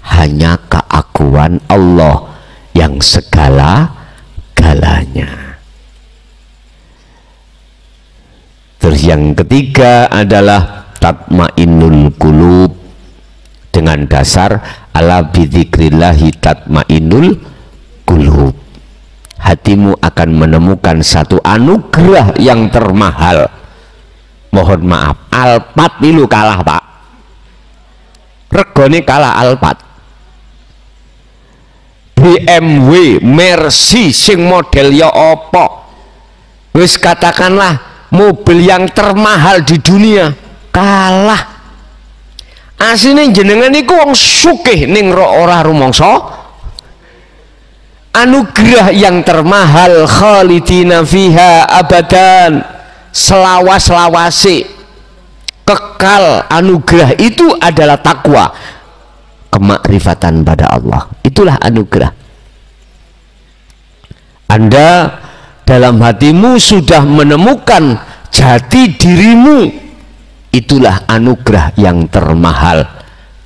hanya keakuan Allah yang segala-galanya. Terus yang ketiga adalah tatmainnul qulub, dengan dasar ala bidzikrillahi tatmainnul qulub. Hatimu akan menemukan satu anugerah yang termahal. Mohon maaf, Alphard itu kalah pak, regone kalah Alphard. BMW, Mercy sing model ya opo, wis katakanlah mobil yang termahal di dunia, kalah. Asline jenengan iku wong sugih ning ora rumangsa. Anugerah yang termahal, khalidina fiha abadan, selawas-lawase. kekal anugerah itu adalah takwa, kemakrifatan pada Allah. Itulah anugerah. Anda dalam hatimu sudah menemukan jati dirimu, itulah anugerah yang termahal,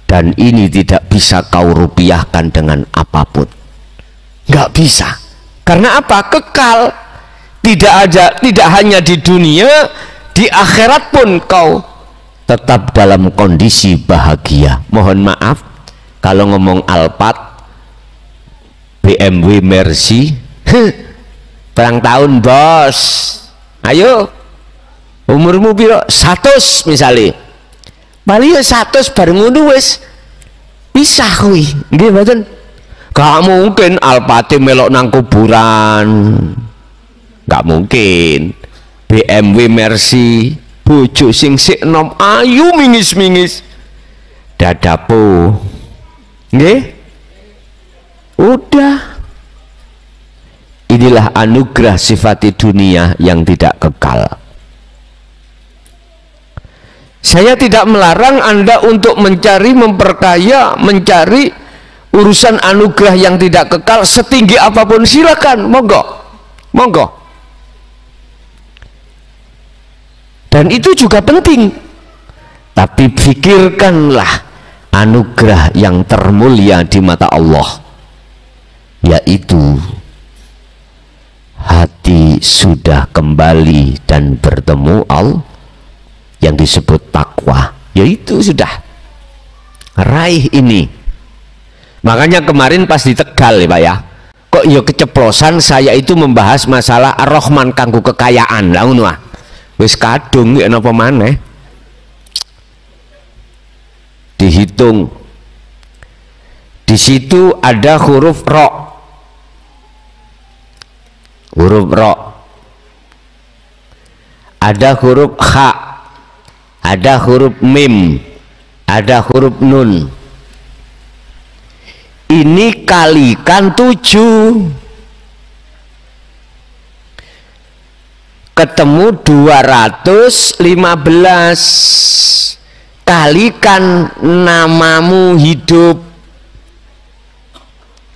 dan ini tidak bisa kau rupiahkan dengan apapun. Nggak bisa. Karena apa? Kekal. Tidak hanya di dunia, di akhirat pun kau tetap dalam kondisi bahagia. Mohon maaf kalau ngomong Alphard, BMW, Mercy, perang tahun bos. Ayo, umurmu piro? 100 misalnya. Paling 100 bareng ngono wis pisah kuwi. Nggih mboten? Gak mungkin Alphard melok nang kuburan. Gak mungkin. BMW, Mercy, bojo sing sik nom ayu mingis-mingis. Dadapo. Nggih? Udah. Inilah anugerah sifat dunia yang tidak kekal. Saya tidak melarang Anda untuk mencari, memperkaya, mencari urusan anugerah yang tidak kekal setinggi apapun, silakan, monggo, monggo. Dan itu juga penting. Tapi pikirkanlah anugerah yang termulia di mata Allah, yaitu hati sudah kembali dan bertemu Allah, yang disebut takwa, yaitu sudah raih ini. Makanya kemarin pas di Tegal ya Pak ya, kok ya keceplosan saya itu membahas masalah Ar-Rahman kanggo kekayaan lah ngono ah. Wis kadung ya napa maneh. Dihitung. Di situ ada huruf ro. Huruf ro. Ada huruf kha. Ada huruf mim. Ada huruf nun. Ini kalikan 7. Ketemu 215. Kalikan namamu hidup.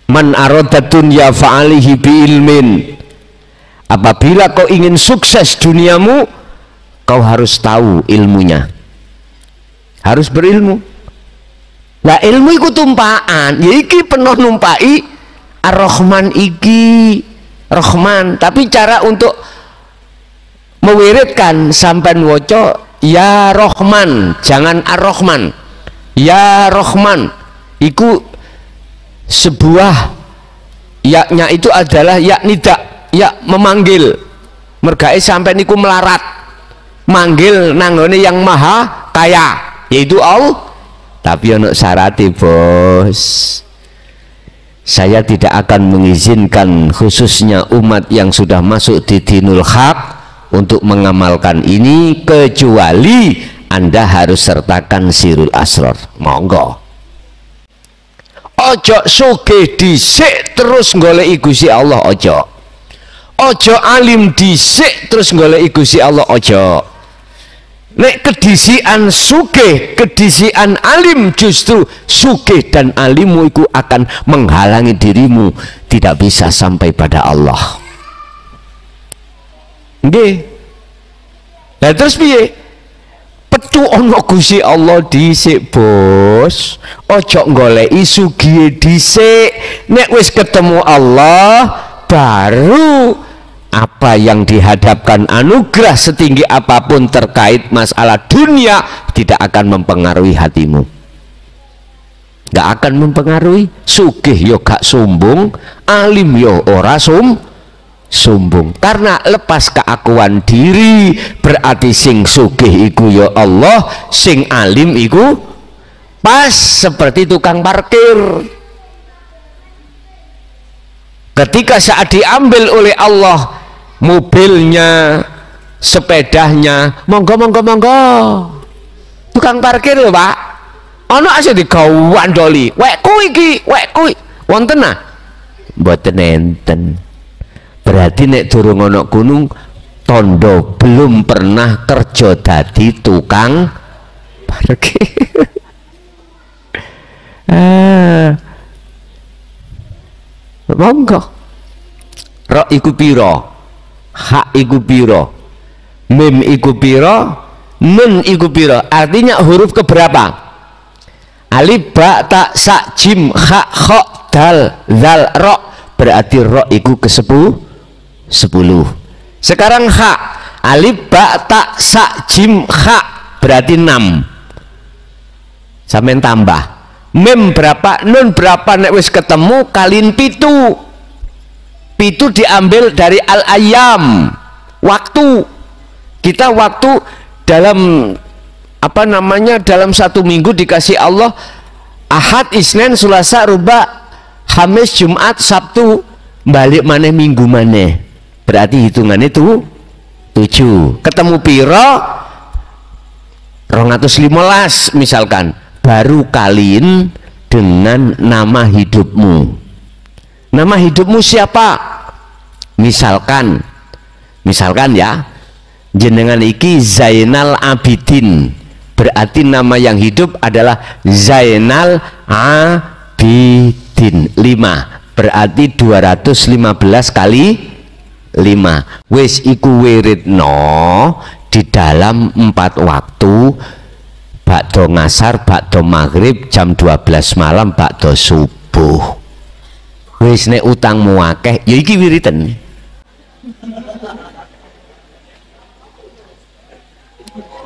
Man arodat dunya fa'alihi bi'ilmin. Apabila kau ingin sukses duniamu, kau harus tahu ilmunya, harus berilmu. Lah ilmu iku tumpaan, ya iki penuh numpai Ar-Rahman iki Rahman, tapi cara untuk mewiridkan sampai woco ya Rahman, jangan Ar-Rahman. Ya Rahman iku sebuah yaknya itu adalah yak nida, yak memanggil. Mergae sampai niku melarat manggil nanggone yang maha kaya, yaitu Allah. Tapi ono syarate bos, saya tidak akan mengizinkan khususnya umat yang sudah masuk di dinul haq untuk mengamalkan ini, kecuali Anda harus sertakan sirul asrar. Monggo, ojo sugih dhisik terus goleki Gusti Allah, ojo. Ojo alim dhisik terus goleki Gusti Allah, ojo. Nek kedisian sugih, kedisian alim, justru sugih dan alimmu itu akan menghalangi dirimu tidak bisa sampai pada Allah. Nggih. Lah terus piye? Petu ana Gusti Allah dhisik, bos. Ojo goleki sugih dhisik. Nek wis ketemu Allah, baru apa yang dihadapkan anugerah setinggi apapun terkait masalah dunia tidak akan mempengaruhi hatimu, gak akan mempengaruhi. Sugih yo gak sombong, alim yo ora sombong, karena lepas keakuan diri berarti sing sugih iku yo Allah, sing alim iku pas seperti tukang parkir. Ketika saat diambil oleh Allah mobilnya, sepedanya, monggo tukang parkir lho Pak, ono aja digawandoli, wekku iki, wekku wonten ah, mboten enten. Berarti nek durung ana gunung tondo belum pernah kerja dadi tukang parke. Monggo. Ro iku piro? Hak iku piro? Mim iku piro? Nun iku piro? Artinya huruf keberapa? Alif, ba, ta, sa, jim, kha, kho, dal, zal, ro. Berarti ro iku ke-10. Sekarang kha. Alif, ba, ta, sa, jim, kha. Berarti 6. Sampeyan tambah. Mim berapa? Nun berapa? Nek wis ketemu kalin 7. 7 diambil dari al-ayam, waktu. Kita waktu dalam apa namanya, dalam 1 minggu dikasih Allah Ahad, Isnin, Selasa, Rubah, Khamis, Jumat, Sabtu, balik maneh minggu maneh. Berarti hitungan itu 7. Ketemu piro? 215 misalkan. Baru kaliin dengan nama hidupmu. Nama hidupmu siapa? Misalkan ya, jenengan iki Zainal Abidin. Berarti nama yang hidup adalah Zainal Abidin. 5. Berarti 215 kali 5. Wis iku wiridno di dalam 4 waktu. Bakdo ngasar, bakdo maghrib, jam 12 malam, bakdo subuh. Wis nek utangmu akeh, ya iki wiridan.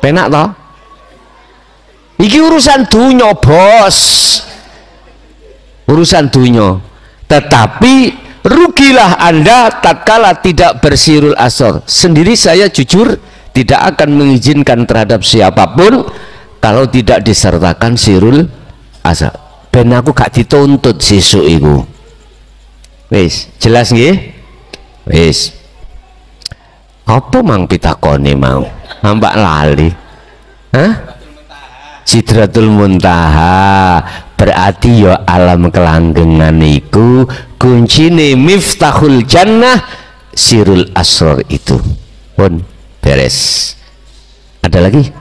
Penak toh? Iki urusan dunya, bos. Urusan dunya. Tetapi rugilah Anda tatkala tidak bersirul asor. Sendiri saya jujur tidak akan mengizinkan terhadap siapapun kalau tidak disertakan sirul asor. Ben aku gak dituntut sesuk iku. Wis, jelas nggih? Wis. Apa mang pitakone mau? Ambak lali. Hah? Sidratul Muntaha. Berarti ya alam kelanggengan iku kuncine miftahul jannah sirul asrar itu. Pun beres. Ada lagi?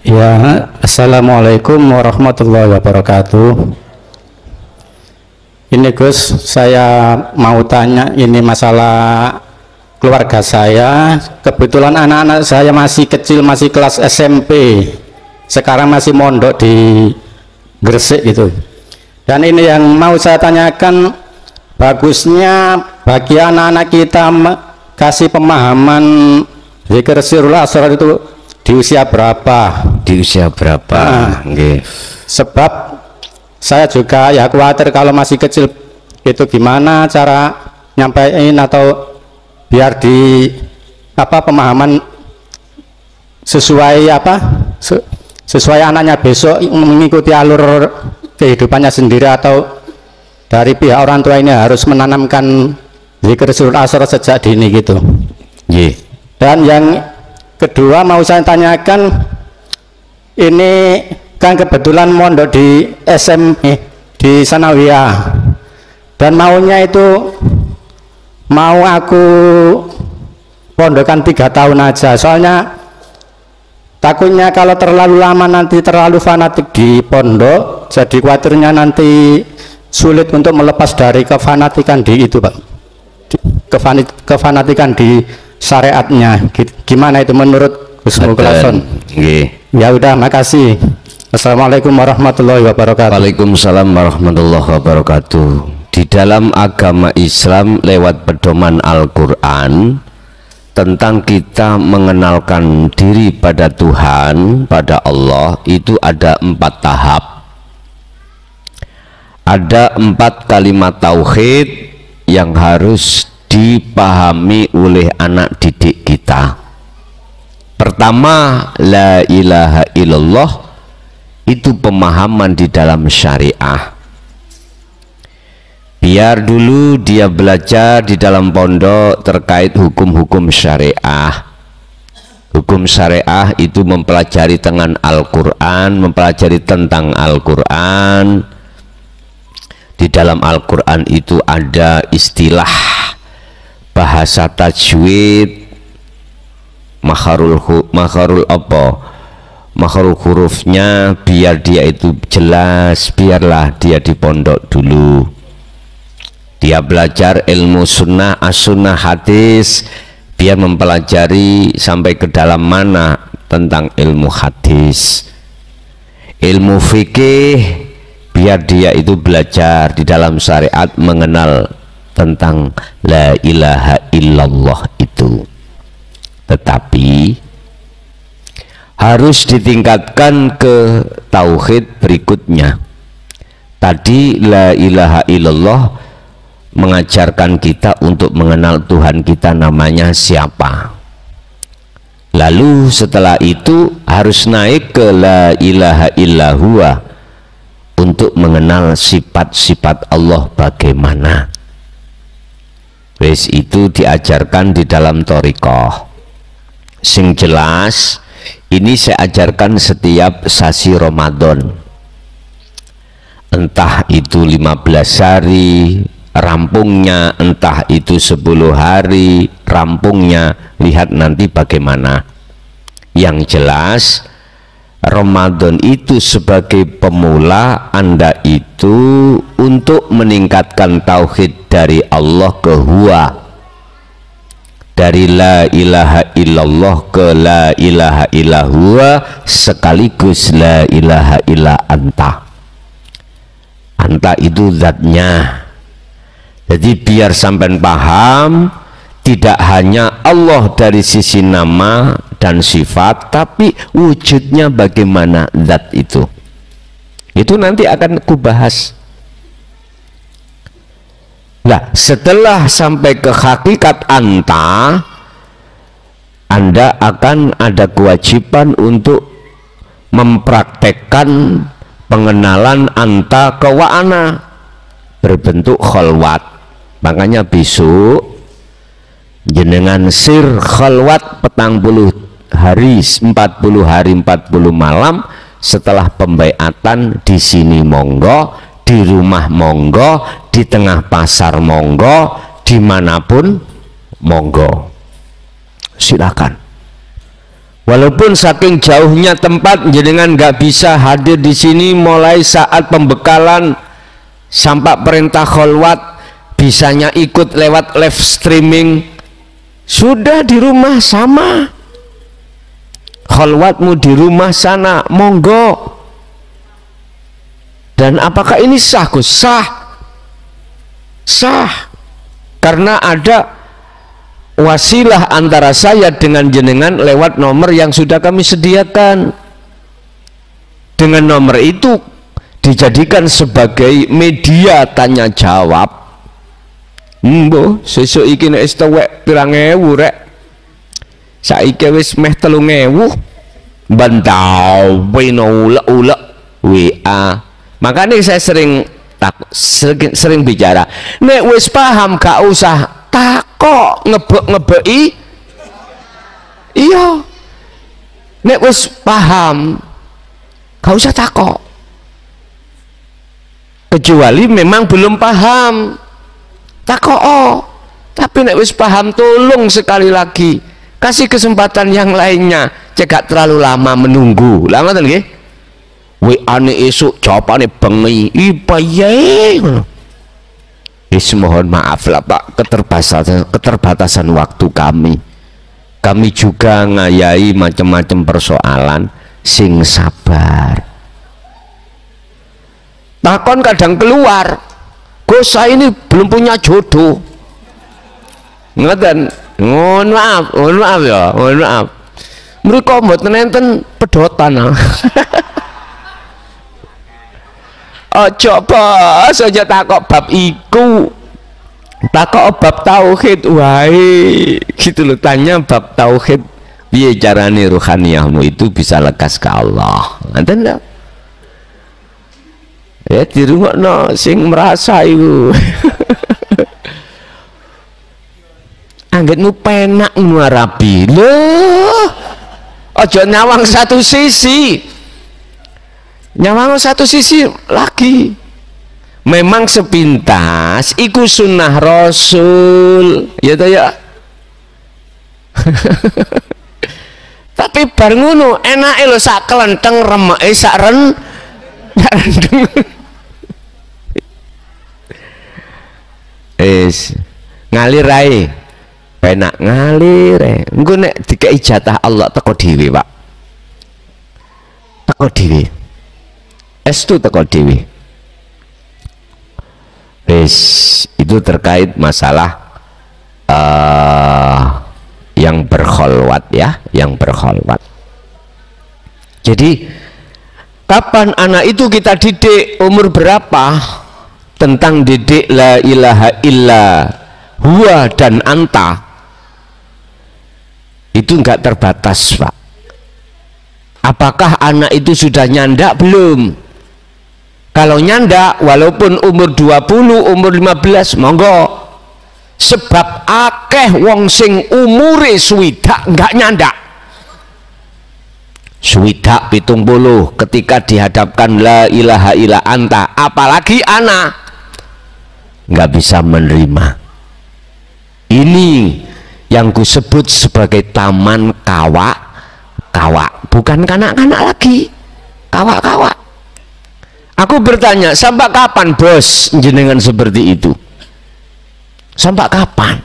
Ya, assalamualaikum warahmatullahi wabarakatuh. Ini Gus, saya mau tanya ini masalah keluarga saya. Kebetulan anak-anak saya masih kecil, masih kelas SMP. Sekarang masih mondok di Gresik gitu. Dan ini yang mau saya tanyakan, bagusnya bagi anak-anak kita kasih pemahaman zikir sirul asrar itu di usia berapa? Di usia berapa? Nah, sebab saya juga ya khawatir kalau masih kecil itu gimana cara nyampein atau biar di apa pemahaman sesuai apa sesuai anaknya besok mengikuti alur kehidupannya sendiri, atau dari pihak orang tua ini harus menanamkan zikir sirul asrar sejak dini gitu. Dan yang kedua mau saya tanyakan, ini kan kebetulan mondok di SMP di Sanawiyah dan maunya itu mau aku pondokan 3 tahun aja, soalnya takutnya kalau terlalu lama nanti terlalu fanatik di pondok, jadi khawatirnya nanti sulit untuk melepas dari kefanatikan di itu Pak, kefanatikan di syariatnya. Gimana itu menurut Gus Muklason? Ya udah, makasih. Assalamualaikum warahmatullahi wabarakatuh. Waalaikumsalam warahmatullahi wabarakatuh. Di dalam agama Islam lewat pedoman Al-Quran tentang kita mengenalkan diri pada Tuhan, pada Allah, itu ada 4 tahap. Ada 4 kalimat tauhid yang harus dipahami oleh anak didik kita. Pertama, la ilaha illallah, itu pemahaman di dalam syariah. Biar dulu dia belajar di dalam pondok terkait hukum-hukum syariah. Hukum syariah itu mempelajari tentang Al-Quran, mempelajari tentang Al-Quran. Di dalam Al-Quran itu ada istilah bahasa tajwid, makharul hurufnya, biar dia itu jelas, biarlah dia di pondok dulu. Dia belajar ilmu sunnah, as-sunnah, hadis, biar mempelajari sampai ke dalam mana tentang ilmu hadis. Ilmu fikih, biar dia itu belajar di dalam syariat, mengenal tentang la ilaha illallah itu. Tetapi harus ditingkatkan ke tauhid berikutnya. Tadi la ilaha illallah mengajarkan kita untuk mengenal Tuhan kita namanya siapa. Lalu setelah itu harus naik ke la ilaha illahuwa untuk mengenal sifat-sifat Allah bagaimana. Wes itu diajarkan di dalam thariqah. Sing jelas ini saya ajarkan setiap sasi Ramadan. Entah itu 15 hari rampungnya, entah itu 10 hari rampungnya, lihat nanti bagaimana. Yang jelas Ramadan itu sebagai pemula Anda itu untuk meningkatkan tauhid dari Allah ke huwa, dari la ilaha illallah ke la ilaha illahuwa, sekaligus la ilaha illa anta. Anta itu zatnya. Jadi biar sampean paham, tidak hanya Allah dari sisi nama dan sifat, tapi wujudnya bagaimana zat itu. Itu nanti akan kubahas. Nah, setelah sampai ke hakikat anta, Anda akan ada kewajiban untuk mempraktekkan pengenalan anta ke wa'ana berbentuk khalwat. Makanya besok jenengan sir khalwat 40 hari 40 hari 40 malam setelah pembaiatan, di sini monggo, di rumah monggo, di tengah pasar monggo, dimanapun monggo, silakan. Walaupun saking jauhnya tempat jenengan nggak bisa hadir di sini mulai saat pembekalan sampai perintah khalwat, bisanya ikut lewat live streaming, sudah di rumah sama, khalwatmu di rumah sana monggo. Dan apakah ini sah? Gus? Sah, karena ada wasilah antara saya dengan jenengan lewat nomor yang sudah kami sediakan. Dengan nomor itu dijadikan sebagai media tanya jawab. Mbok sesuk iki nek wis tuwek pirang ewu rek, saiki wis meh 3.000 bantau ulek-ulek WA. Makanya saya sering bicara, nek wis paham gak usah takok ngebek-ngebeki. Iya, nek wis paham gak usah takok, kecuali memang belum paham takok. Tapi nek wis paham, tolong sekali lagi kasih kesempatan yang lainnya, cegak terlalu lama menunggu. Lama kan nggih? WA-ne esuk jawabane bengi. Ipaye. Mohon maaf lah Pak, keterbatasan waktu kami. Kami juga ngayai macam-macam persoalan, sing sabar. Takon kadang keluar, Gus saya ini belum punya jodoh. Ngeten, mohon maaf ya, mohon maaf. Mereka mboten enten pedotan. Coba saja takok bab iku, takok bab tauhid wae gitu loh. Tanya bab tauhid, piye carane rohaniyahmu itu bisa lekas ke Allah. Ngeten lho. Ya dirungokno sing merasa iku. Anggetmu penak ngarapi. Loh. Aja nyawang satu sisi. Nyawang satu sisi lagi. Memang sepintas iku sunnah Rasul. Ya ta ya. Tapi bar ngono enake lho sak kelenteng remeke sak rendeng. Ngalir ae. Penak ngalir. Engko nek dikei jatah Allah teko dhewe, Pak. Teko dhewe. Estu teko dhewe. Itu terkait masalah yang berkholwat ya, yang berkholwat. Jadi kapan anak itu kita didik, umur berapa? Tentang didik la ilaha illa huwa dan anta. Itu enggak terbatas, Pak. Apakah anak itu sudah nyandak belum? Kalau nyandak walaupun umur 20, umur 15 monggo. Sebab akeh wong sing umure swidak enggak nyandak. Swidak 70 ketika dihadapkan la ilaha illa anta, apalagi anak enggak bisa menerima. Ini yang kusebut sebagai taman kawak-kawak, bukan kanak-kanak lagi, kawak-kawak. Aku bertanya, sampai kapan bos jenengan seperti itu? Sampai kapan?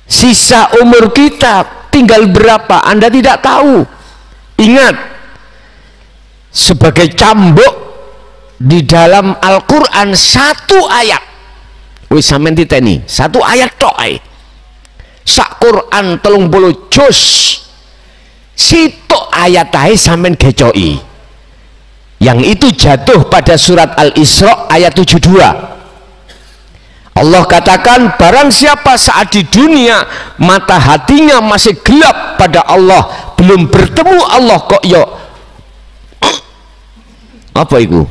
Sisa umur kita tinggal berapa? Anda tidak tahu. Ingat, sebagai cambuk di dalam Al-Quran satu ayat, wis sampeyan titeni, satu ayat tok ae. Sak Quran 30 juz. Sitok ayat ae sampeyan gecoki. Yang itu jatuh pada surat Al-Isra ayat 72. Allah katakan, barang siapa saat di dunia mata hatinya masih gelap pada Allah, belum bertemu Allah kok yo apa itu?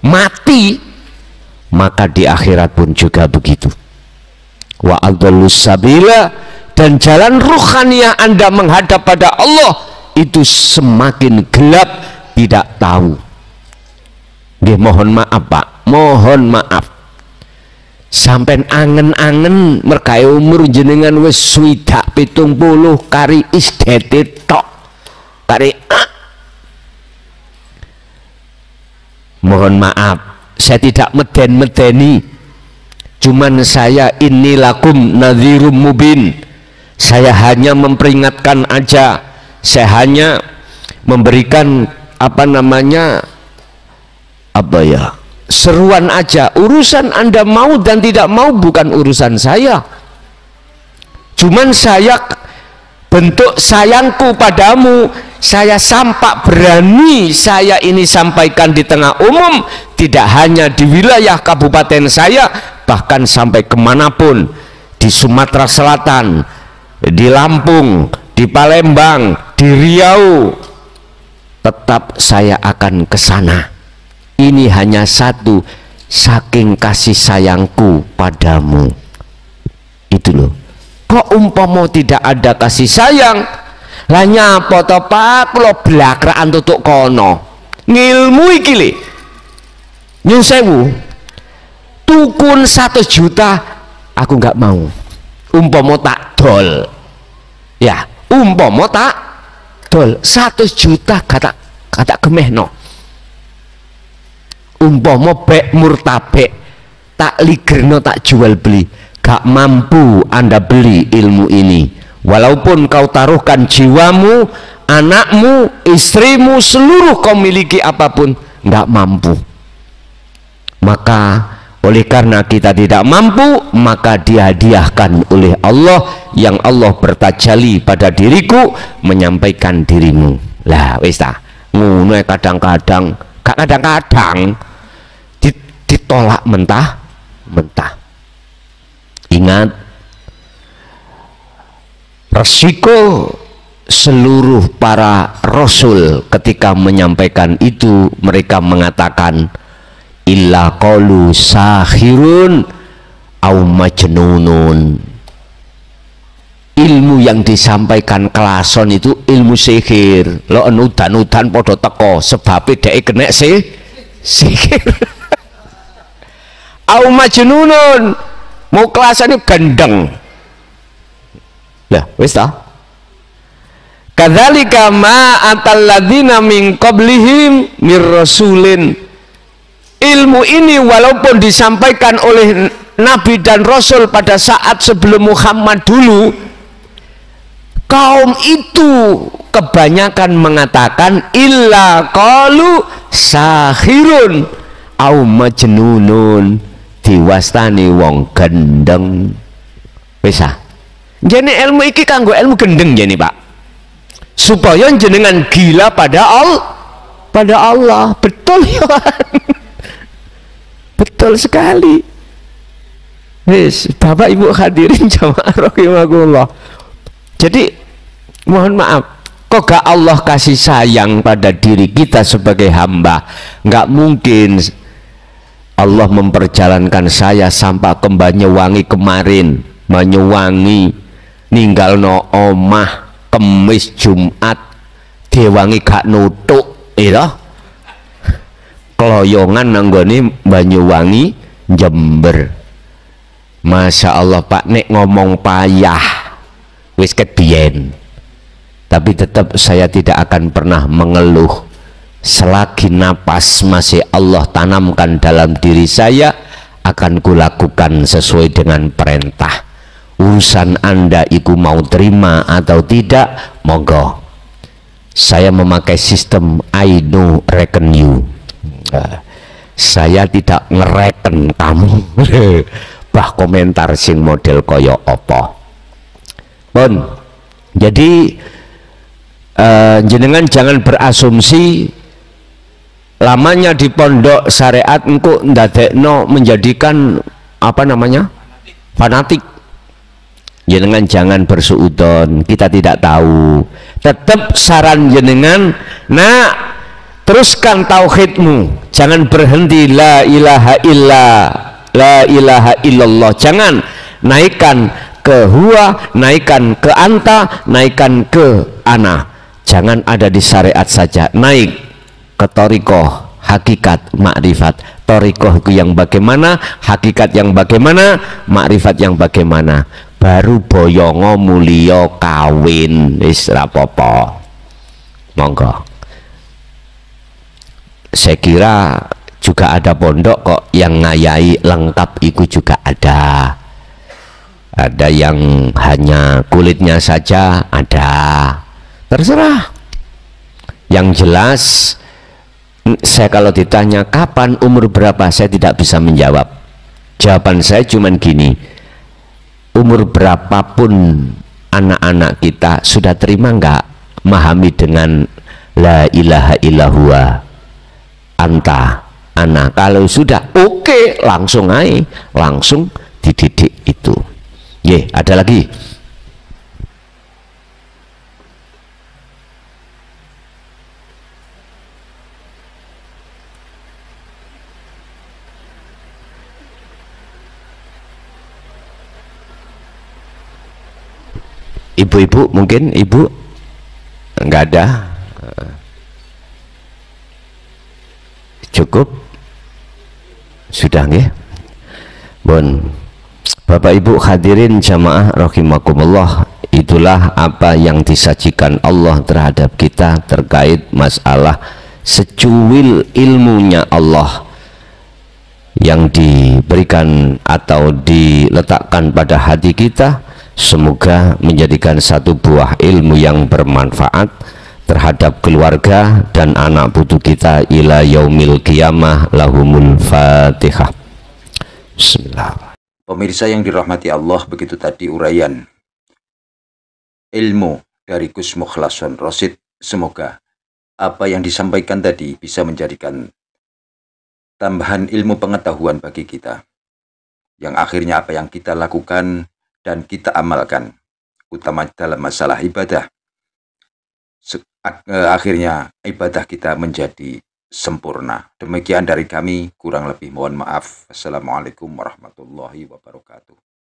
Mati, maka di akhirat pun juga begitu. Wa adallus sabila, dan jalan ruhaniyah Anda menghadap pada Allah itu semakin gelap, tidak tahu. Nggih, mohon maaf Pak, mohon maaf. Sampai angen-angen merkai umur jenengan wis swidak 70 kari isdete tok. Kari mohon maaf, saya tidak meden-medeni. Cuman saya inni lakum nadhirum mubin. Saya hanya memperingatkan aja. Saya hanya memberikan seruan aja. Urusan Anda mau dan tidak mau bukan urusan saya. Cuman saya bentuk sayangku padamu, saya sampak berani saya ini sampaikan di tengah umum, tidak hanya di wilayah kabupaten saya, bahkan sampai kemanapun, di Sumatera Selatan, di Lampung, di Palembang, di Riau, tetap saya akan ke sana. Ini hanya satu, saking kasih sayangku padamu. Itu loh. Kok umpama tidak ada kasih sayang, lah nyapa to Pak, kula blakraan tutuk kono. Ngilmu iki le. Nyun sewu. Tukun 100 juta aku nggak mau. Umpama tak dol. Ya, umpama tak dol 100 juta kata gemehno. Umpama bek murtabek tak ligerno, tak jual beli, gak mampu Anda beli ilmu ini, walaupun kau taruhkan jiwamu, anakmu, istrimu, seluruh kau miliki apapun, gak mampu. Maka oleh karena kita tidak mampu, maka dihadiahkan oleh Allah, yang Allah bertajalli pada diriku menyampaikan dirimu. Lah wis ta ngono kadang-kadang, gak kadang-kadang ditolak mentah-mentah. Ingat, resiko seluruh para rasul ketika menyampaikan itu mereka mengatakan illa qalu sahirun au majnunun. Ilmu yang disampaikan kelason itu ilmu sihir. Lo udan-udan podo teko sebab dhek kena sihir. Au majnunun, mau kelasan itu gendeng. Lah, wis ta? Kadzalika ma atalladzina min qablihim mir rasulin. Ilmu ini walaupun disampaikan oleh nabi dan rasul pada saat sebelum Muhammad dulu, kaum itu kebanyakan mengatakan illa qalu sahirun au majnunun, diwastani wong gendeng. Wis ah. Jene ilmu iki kanggo ilmu gendeng jene, Pak. Supaya jenengan gila pada Allah. Betul ya. Betul sekali. Wis, Bapak Ibu hadirin jamaah rahimakumullah. Jadi mohon maaf, kok gak Allah kasih sayang pada diri kita sebagai hamba? Nggak mungkin Allah memperjalankan saya sampai ke Banyuwangi kemarin, Banyuwangi ninggal no omah Kemis Jumat diwangi gak nutuk, iya keloyongan nanggone Banyuwangi Jember. Masya Allah Pak, nek ngomong payah wis ketbiyen, tapi tetap saya tidak akan pernah mengeluh selagi napas masih Allah tanamkan dalam diri saya, akan kulakukan sesuai dengan perintah. Urusan Anda iku mau terima atau tidak, monggo. Saya memakai sistem I know reckon you. Saya tidak ngereken kamu. Bah komentar sing model koyo opo. Bon, jadi jenengan jangan berasumsi lamanya di pondok syariat engko ndadekno menjadikan apa namanya fanatik. Jenengan jangan bersuudon, kita tidak tahu. Tetap saran jenengan, nak teruskan tauhidmu, jangan berhenti la ilaha illallah, jangan naikkan ke huwa, naikkan ke anta, naikkan ke ana. Jangan ada di syariat saja, naik ke torikoh, hakikat, makrifat. Torikoh itu yang bagaimana, hakikat yang bagaimana, makrifat yang bagaimana. Baru boyongo mulio kawin, wis rapopo. Monggo. Saya kira juga ada pondok kok yang ngayai lengkap, itu juga ada. Ada yang hanya kulitnya saja, ada. Terserah. Yang jelas saya kalau ditanya kapan, umur berapa, saya tidak bisa menjawab. Jawaban saya cuman gini, umur berapapun anak-anak kita sudah terima nggak memahami dengan la ilaha illallah anta ana? Kalau sudah oke, langsung aja, langsung dididik itu. Ye, ada lagi. Ibu-ibu mungkin, ibu nggak ada, cukup sudah nggih. Bon, Bapak Ibu hadirin jamaah rahimakumullah, itulah apa yang disajikan Allah terhadap kita terkait masalah secuil ilmunya Allah yang diberikan atau diletakkan pada hati kita. Semoga menjadikan satu buah ilmu yang bermanfaat terhadap keluarga dan anak putu kita ila yaumil qiyamah. Lahumul Fatihah. Bismillah. Pemirsa yang dirahmati Allah, begitu tadi uraian ilmu dari Gus Mukhlason Rosid. Semoga apa yang disampaikan tadi bisa menjadikan tambahan ilmu pengetahuan bagi kita, yang akhirnya apa yang kita lakukan dan kita amalkan, utama dalam masalah ibadah, akhirnya ibadah kita menjadi sempurna. Demikian dari kami, kurang lebih mohon maaf. Assalamualaikum warahmatullahi wabarakatuh.